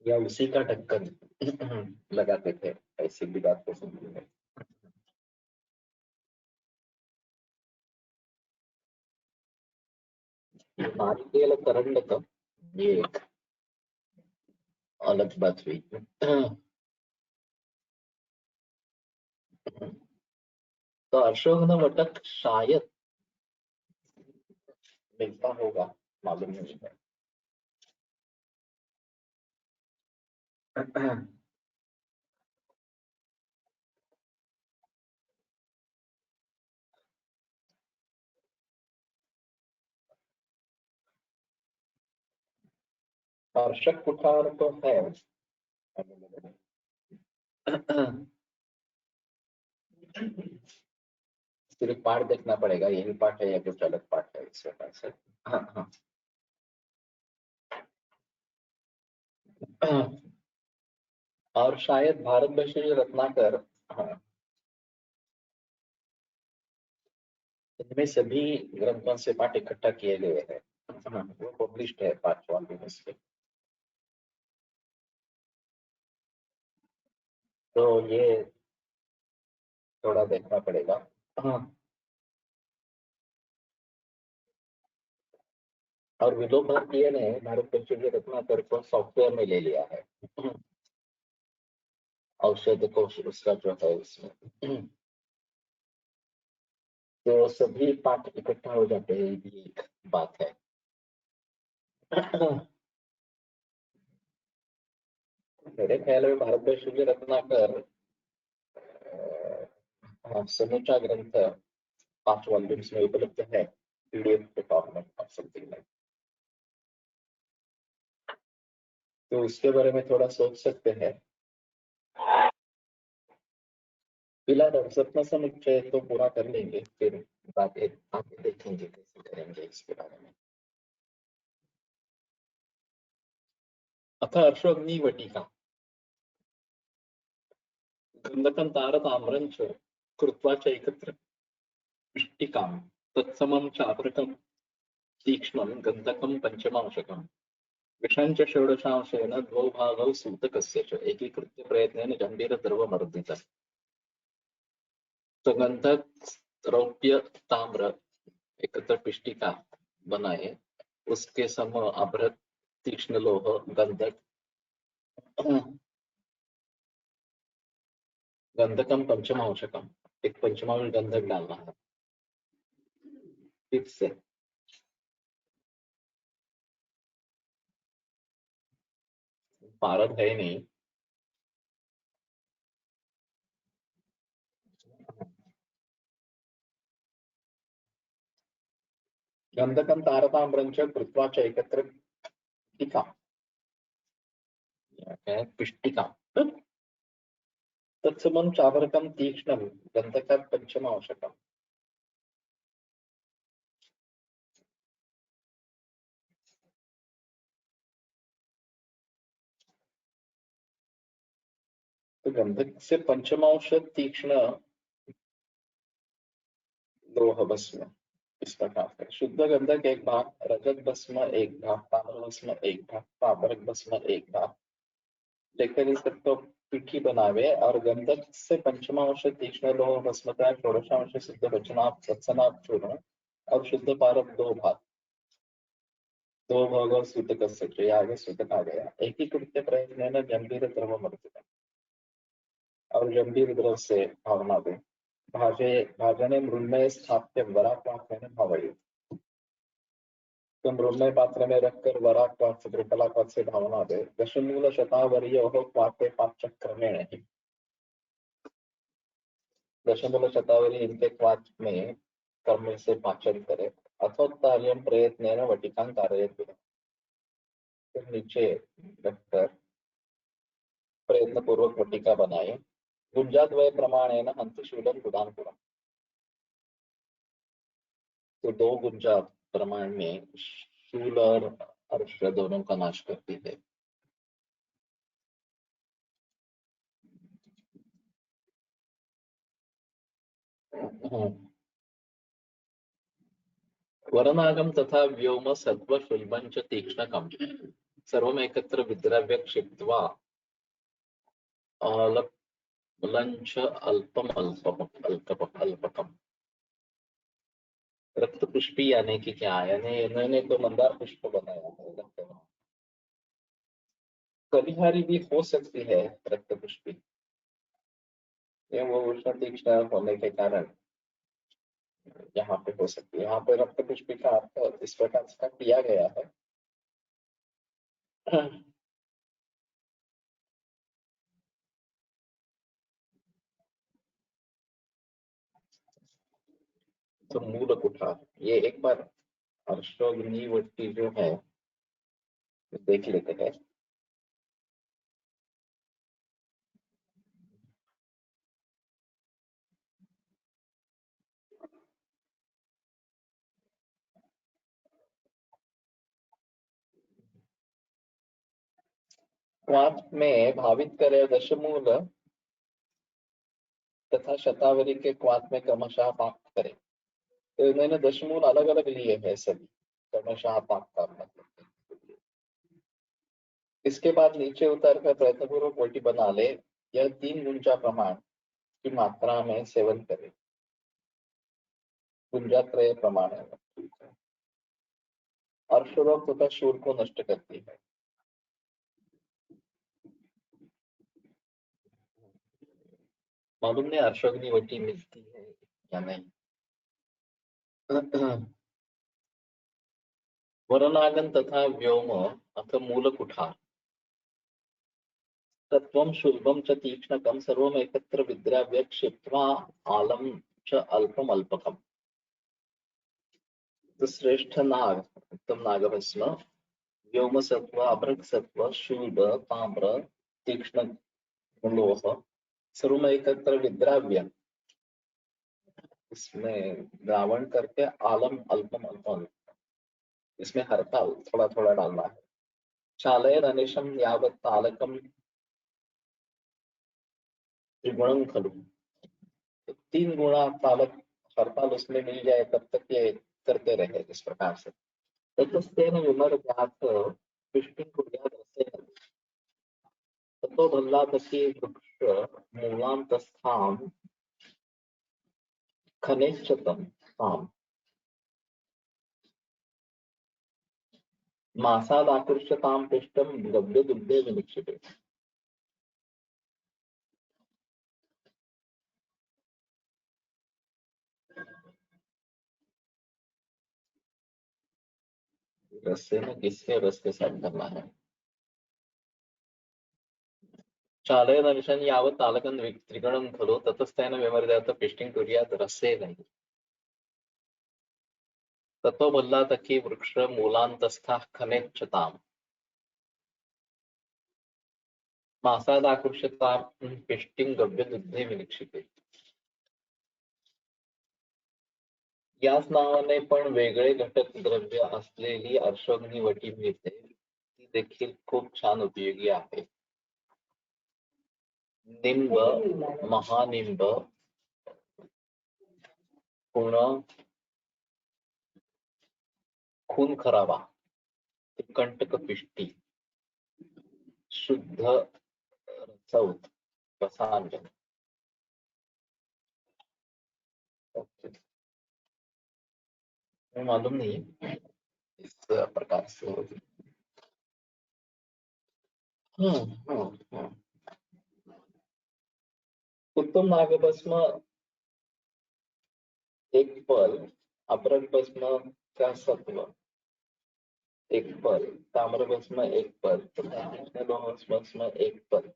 या उसी का ढक्कन लगाते थे, ऐसी भी बात हो सकती है। नारियल करंड का ये एक अलग बात हुई। तो अशोक वटक शायद मिलता होगा, मालूम नहीं है। अर्शक कुठार तो है। सिर्फ पार्ट देखना पड़ेगा, यही पार्ट है या कुछ अलग पार्ट है इस प्रकार से। हाँ हाँ। और शायद भारत भूषण रत्नाकर, हाँ, इनमें सभी ग्रंथों से पाठ इकट्ठा किए गए हैं। हाँ, वो पब्लिश्ड है 5 वॉल्यूम इसके। तो ये थोड़ा देखना पड़ेगा। हाँ। और विलोक भारतीय ने भारत भूषण रत्नाकर को सॉफ्टवेयर में ले लिया है। औषध कोश उसका जो है उसमें। तो सभी पाठ इकट्ठा हो जाते हैं, ये भी एक बात है। मेरे ख्याल में भारत भूषण रत्नाकर समूचा ग्रंथ 5 वॉल्यूम्स में उपलब्ध है, पीडीएफ फॉर्मेट और समथिंग लाइक। तो इसके बारे में थोड़ा सोच सकते हैं। फिलहाल सपना समुच्चय तो पूरा कर लेंगे, फिर आगे आगे देखेंगे कैसे करेंगे इसके बारे में। अथ अश्वग्निवटिका गंधकं तारताम्रं च कृत्वा च एकत्र इष्टिकां तत्समं चापृतं तीक्ष्णं गन्धकं पंचमांशकम् विषं च षोडशांशेन द्वौ भागौ सूतकस्य च एकीकृत्य प्रयत्नेन गम्भीरद्रवमर्दितम्। तो गंधक रौप्य ताम्र एकत्र पिष्टिका बनाए, उसके सम अभ्रक तीक्ष्ण लोह गंधक गंधकम पंचमांशकम, एक पंचमांश गंधक डालना है। फिर से पारद है नहीं, गंधकम तारताम्रं च कृत्वा च एकत्र पिष्टिका पिष्टिका तत्समं चावरकम तीक्ष्णं गंधकम पंचमांशकम। तो गंधक से पंचमांश तीक्ष्ण लोह भस्म इस प्रकार से शुद्ध गंधक एक भाग, रजत भस्म एक भाग, ताम्र भस्म एक भाग, पावरक भस्म एक भाग लेकर इस तो पीठी बनावे और गंधक से पंचमांश तीक्ष्ण लोह भस्मता षोडशांश शुद्ध वचनाप सत्सनाप चूर्ण और शुद्ध पारक दो भाग और सूतक से आगे सूतक आ गया। एक ही कृत्य प्रयत्न गंभीर द्रव मर्दित और गंभीर द्रव से भावना दे भाजने मृण्मय स्थाप्य वराक्वाक्येन भावयेत्। तो मृण्मय पात्र में रखकर वराक्वाक्य त्रिफलाक्वाक्य से भावना दे। दशमूल शतावरीयोः क्वाक्ये पाकचक्रमेण ही दशमूल शतावरी इनके क्वाक्य में कर्म से पाचन करे। अथोत्तार्यं प्रयत्नेन वटिकां कारयेत्। फिर नीचे रखकर प्रयत्न पूर्वक वटिका बनाए। गुंजाद्वय प्रमाणेन हंतशूलं गुदानपुरम्। तो दो गुंजा प्रमाण में शूल और अर्श दोनों का नाश करती है। वरनागम तथा व्योम सत्व शुल्बं च तीक्ष्णकम् सर्वम् एकत्र विद्रव्य क्षिप्त्वा अलंच अल्पम अल्पकम। रक्त पुष्पी यानी कि क्या, यानी इन्होंने तो मंदार पुष्प बनाया है। कलिहारी भी हो सकती है रक्त पुष्पी, ये वो उष्ण तीक्ष्ण होने के कारण यहाँ पे हो सकती है। यहाँ पे रक्त पुष्पी का अर्थ इस प्रकार से किया गया है। तो मूल कुठार ये एक बार अर्शोग्निवटी जो है देख लेते हैं। क्वाथ में भावित करे दशमूल तथा शतावरी के क्वाथ में क्रमशः पाक करे। तो इन्होंने दशमूल अलग अलग लिए हैं सभी, क्रमशः पाक करना। इसके बाद नीचे उतर कर प्रयत्नपूर्वक वटी बना ले। यह 3 गुंजा प्रमाण की मात्रा में सेवन करे। गुंजात्रय प्रमाण है और शुरोक्त तथा शूल को नष्ट करती है। मालूम नहीं अर्शोग्निवटी मिलती है या नहीं। वरनागन तथा व्योम अथ मूल कुठार तत्वं शुल्बं च तीक्ष्णकं सर्वम् एकत्र विद्राव्य क्षिप्त्वा आलं च अल्पम अल्पकम। तो श्रेष्ठ नाग उत्तम नागभस्म व्योम सत्व अभ्रक सत्व शूल ताम्र तीक्ष्ण लोह सर्वम् एकत्र विद्राव्य इसमें द्रावण करके आलम अल्पम अल्पम, इसमें हरताल थोड़ा थोड़ा डालना है। चालयन अनिशम यावत् तालकम त्रिगुणम खलु, तो 3 गुणा तालक हरताल उसमें मिल जाए तब तक ये करते रहे इस प्रकार से। ततस्तेन विमर्द्यात् पिष्टिं कुर्यात् रसेन, ततो भल्लातकी वृक्ष मूलान्तस्थां खनेच्छतं ताम् मासादाकृष्यतां पिष्टं गव्य दुग्धे विनिक्षिपे। रसेन किसके रस के साथ करना है? चालयन अनिशं यावत् तालकं त्रिगुणं खलु ततस्तेन विमर्द्यात् पिष्टिं कुर्यात् रसेन, ततो भल्लातकी वृक्ष मूलान्तस्थः खनेच्छताम् मासादाकृष्यतां पिष्टिं गव्य दुग्धे विनिक्षिपे। याच नावाने पण वेगळे घटक द्रव्य असलेली अर्शोग्नी वटी मिळते, ती देखील खूप छान उपयोगी आहे. निंब, महानिंब, पुण, खून खराबा, कंटक पिष्टी, शुद्ध रसौत, रसांजन. मालूम नहीं इस प्रकार से होगी. उत्तम नागभस्म 1 पल, अपरक भस्म का सत्व 1 पल, ताम्रभस्म 1 पल तथा भस्म 1 पल,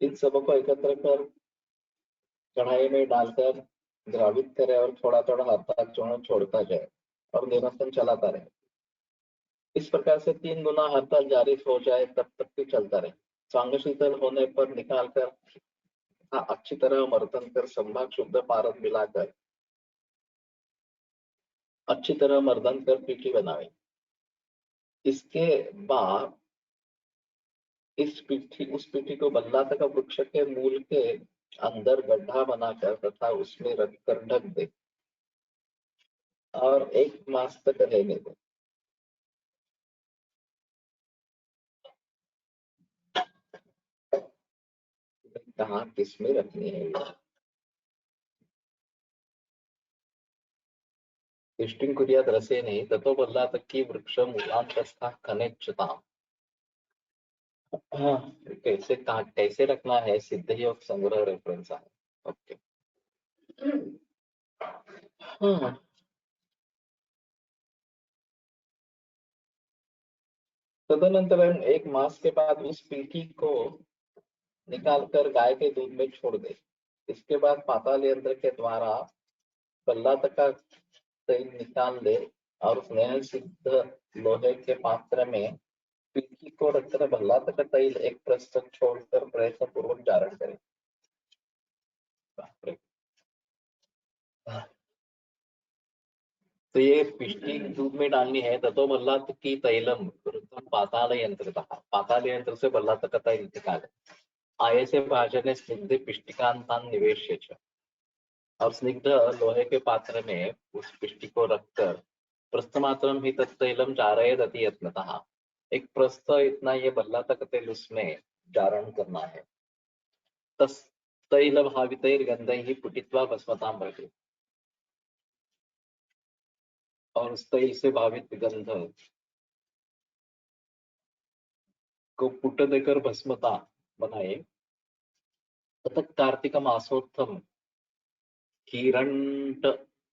इन सबों को एकत्र कर कढ़ाई में डालकर द्रावित करे और थोड़ा थोड़ा हाथ चूर्ण छोड़ता जाए और निरंतर चलाता रहे. इस प्रकार से 3 गुना हड़ताल जारी हो जाए तब तक भी चलता रहे. सांग शीतल होने पर निकालकर अच्छी तरह मर्दन कर संभाग शुद्ध पारद मिलाकर अच्छी तरह मर्दन कर पीठी बनावे. इसके बाद उस पीठी को बल्ला तक वृक्ष के मूल के अंदर गड्ढा बनाकर तथा उसमें रखकर ढक दे और 1 मास तक रहने दे. कहाँ किसमें रखनी है? पिष्टिं कुर्यात् रसेन ततो बल्लातकी वृक्ष मूलान्तस्थः खनेच्छताम्. हाँ, कैसे रखना है? सिद्ध योग संग्रह रेफरेंस है. ओके. हाँ. तदनंतर 1 मास के बाद उस पीठी को निकालकर गाय के दूध में छोड़ दे. इसके बाद पाताल यंत्र के द्वारा बल्ला तक का तेल निकाल दे और स्नेह सिद्ध लोहे के पात्र में पीठी को रखकर बल्ला तक का तेल 1 पृष्ठ तक छोड़कर प्रयत्न पूर्वक जारण करे. तो ये पिष्टी दूध में डालनी है. ततो बल्लात की तैलम पाताल यंत्र, पाताल यंत्र से बल्ला तक का तेल निकाले. आये से भाजने स्निग्ध पिष्टिकांतान निवेश्य च, और स्निग्ध लोहे के पात्र में उस पिष्टी को रखकर प्रस्थमात्रम ही तत्तैलम चारयेद अति यत्नतः, 1 प्रस्थ इतना ये बल्ला तक तेल उसमें जारण करना है. तस् तैल भावितैर्गन्धैः पुटित्वा भस्मतां भवति, और उस तैल से भावित गंध को पुट देकर भस्मता बनाए. तथा कार्तिक मासोत्थम कीरंट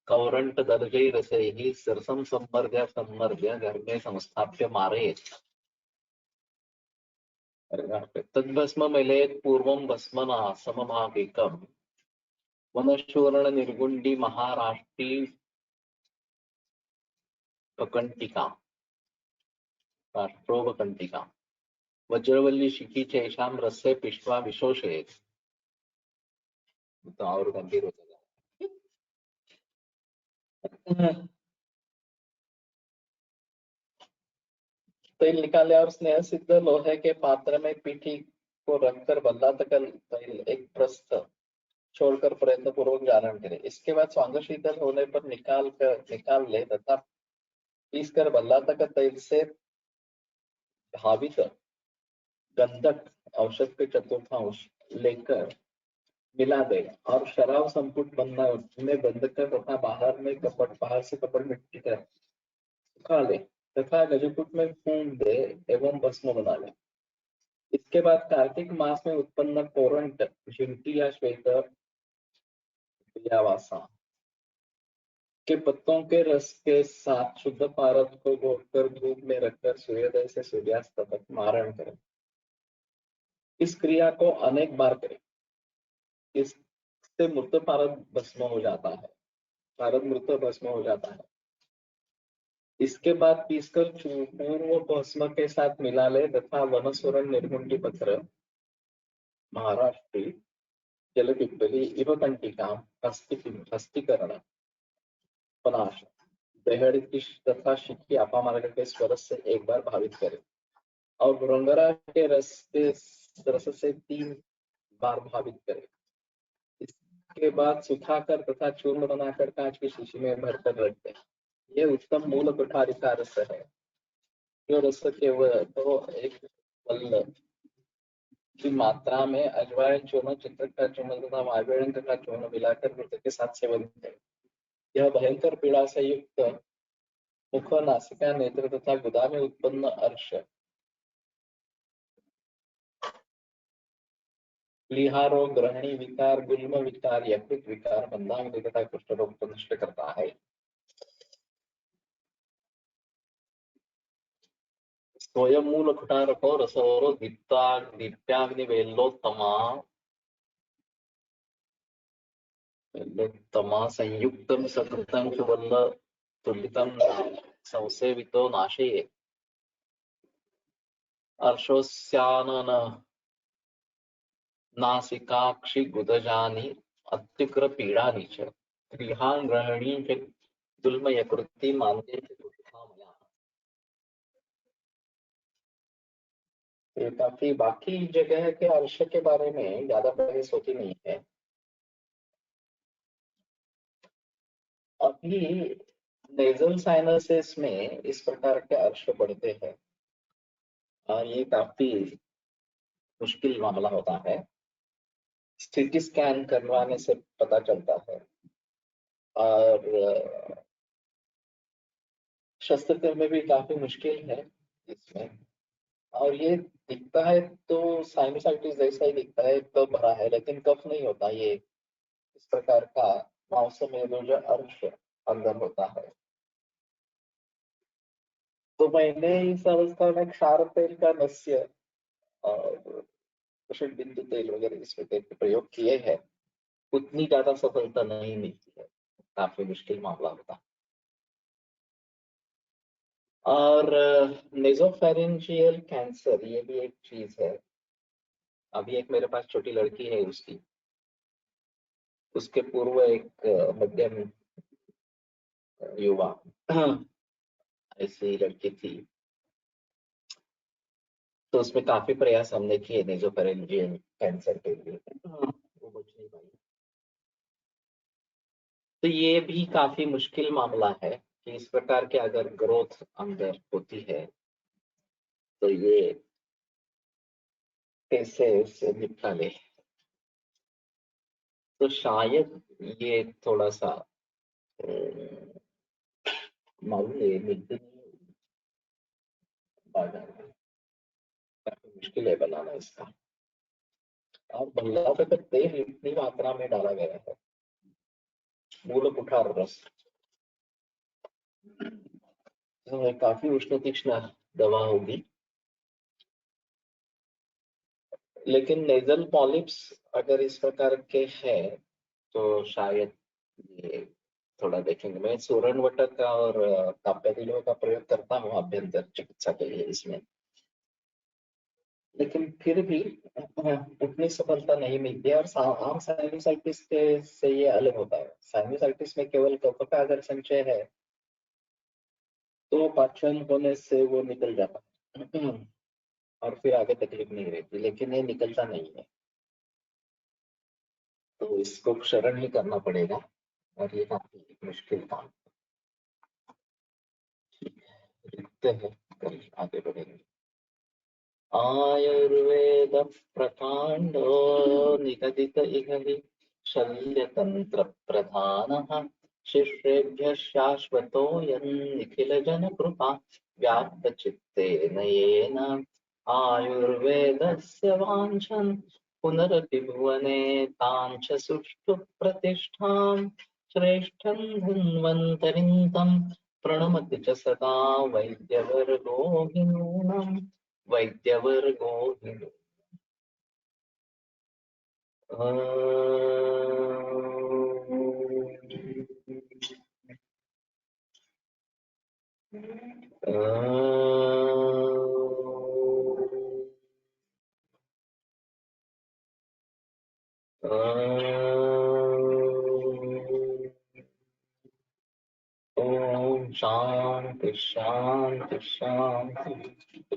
कौरंट दर्जैरसैः सरसं सम्मर्द्य घर में संस्थाप्य मारयेत्. तद्भस्म मिलेत् पूर्वं भस्मना समभाविकं वनशोरण निर्गुंडी महाराष्ट्री पकंटिका राष्ट्रोपकंटिका वज्रवल्ली शिखी चैषां रस्य पिष्ट्वा विशोषयेत्. तो और गंभीर हो जाएगा. तेल निकाले और स्नेह सिद्ध लोहे के पात्र में पीठी को रखकर बल्लातक तेल एक प्रस्थ छोड़कर प्रयत्न पूर्वक जारण करे। इसके बाद स्वांग शीतल होने पर निकाल ले तथा पीस कर बल्लातक तेल से भावित गंधक औषध के चतुर्थांश लेकर मिला दे और शराब संपुट में बंद कर तथा बाहर से कपट मिट्टी कर सुखा ले तथा गजकुट में फूंक दे एवं भस्म बना ले। इसके बाद कार्तिक मास में उत्पन्न कोरंट झिंटी या श्वेत पियावासा के पत्तों के रस के साथ शुद्ध पारद को घोटकर धूप में रखकर सूर्योदय से सूर्यास्त तक मारण करें। इस क्रिया को अनेक बार करें। इससे मृत पारद भस्म हो जाता है। पारद मृत भस्म हो जाता है। इसके बाद पीसकर पूर्व भस्म के साथ मिला ले तथा वनस्वरण निर्मुंडी पत्र महाराष्ट्री जलपिप्पली इव कंटिका हस्तीकरण पनाश बेहड़ तथा शिखी अपामार्ग के स्वरस से एक बार भावित करें और भृंगरा के रस से 3 बार भावित करें। इसके बाद सुखाकर तथा चूर्ण बनाकर कांच की शीशी में भरकर रख दें। यह उत्तम मूल कुठारी का रस है। जो रस केवल तो एक पल्ल की मात्रा में अजवाइन चूर्ण, चित्रक का चूर्ण तथा वायुवेण का चूर्ण मिलाकर मृत के साथ सेवन करें। यह भयंकर पीड़ा से युक्त मुख, नासिका, नेत्र तथा गुदा में उत्पन्न अर्श, लिहारोग, ग्रहणी विकार, गुल्म विकार, यकृत विकार, मंदाग्नि तथा कुष्ठ रोग को नष्ट करता है। स्वयं मूल कुठारको रसोरो दीप्याग्नि वेल्लोत्तमा संयुक्तं सकृतं सुवर्ण तुलितं संसेवितो नाशये अर्शोस्यानन नासिकाक्षि गुदजानि अत्युग्र पीड़ानि च गृहान् ग्रहणी च दुल्म यकृति मान्ये च दुष्टामया। ये काफी बाकी जगह के अर्श के बारे में ज्यादा बहस होती नहीं है। अभी नेजल साइनसेस में इस प्रकार के अर्श बढ़ते हैं और ये काफी मुश्किल मामला होता है। सीटी स्कैन करवाने से पता चलता है और शस्त्रक्रिया में भी काफी मुश्किल है इसमें। और ये दिखता है तो साइनोसाइटिस जैसा ही दिखता है, कफ भरा है, लेकिन कफ नहीं होता। ये इस प्रकार का मांस में जो अर्श अंदर होता है। तो मैंने इस अवस्था में क्षार तेल का नस्य और बिंदु तेल वगैरह इसमें तेल के प्रयोग किए हैं। उतनी ज्यादा सफलता नहीं मिलती है, काफी मुश्किल मामला होता है। और नेजोफेरेंजियल कैंसर, ये भी एक चीज है। अभी एक मेरे पास छोटी लड़की है, उसके पूर्व एक मध्यम युवा ऐसी लड़की थी, तो उसमें काफी प्रयास हमने किए नेजोफेरेंजियल कैंसर के लिए, वो बच नहीं पाई। तो ये भी काफी मुश्किल मामला है कि इस प्रकार के अगर ग्रोथ अंदर होती है तो ये कैसे इससे निपटा ले। तो शायद ये थोड़ा सा मालूम है, मिलती नहीं बाजार में, काफी मुश्किल है बनाना इसका। और बल्ला तक तेल इतनी मात्रा में डाला गया है, मूल कुठार रस, तो काफी उष्ण तीक्ष्ण दवा होगी। लेकिन नेजल पॉलिप्स अगर इस प्रकार के हैं तो शायद ये थोड़ा देखेंगे। मैं सूरण वटक का और काप्यादिलो का प्रयोग करता हूँ अभ्यंतर चिकित्सा के लिए इसमें। लेकिन फिर भी उतनी सफलता नहीं मिलती है। और आम साइनोसाइटिस के से ये अलग होता है। साइनोसाइटिस में केवल कफ का अगर संचय है तो पाचन होने से वो निकल जाता है और फिर आगे तकलीफ नहीं रहती, लेकिन ये निकलता नहीं है, तो इसको क्षरण ही करना पड़ेगा और ये काफी मुश्किल काम। लिखते हैं, कल आगे बढ़ेंगे। आयुर्वेद प्रकांडो निगदित इह हि शल्यतंत्र प्रधानः शिष्येभ्यः शाश्वतोऽयं निखिल जन कृपा व्याप्त चित्तेन येन आयुर्वेदस्य वाञ्छन् पुनरपि भुवने तां च सुष्ठु प्रतिष्ठां श्रेष्ठं धन्वन्तरिं तं प्रणमति च सदा वैद्यवर्गो हि नूनम् वैद्यवर्गो हि ओम शांति शांति शांति।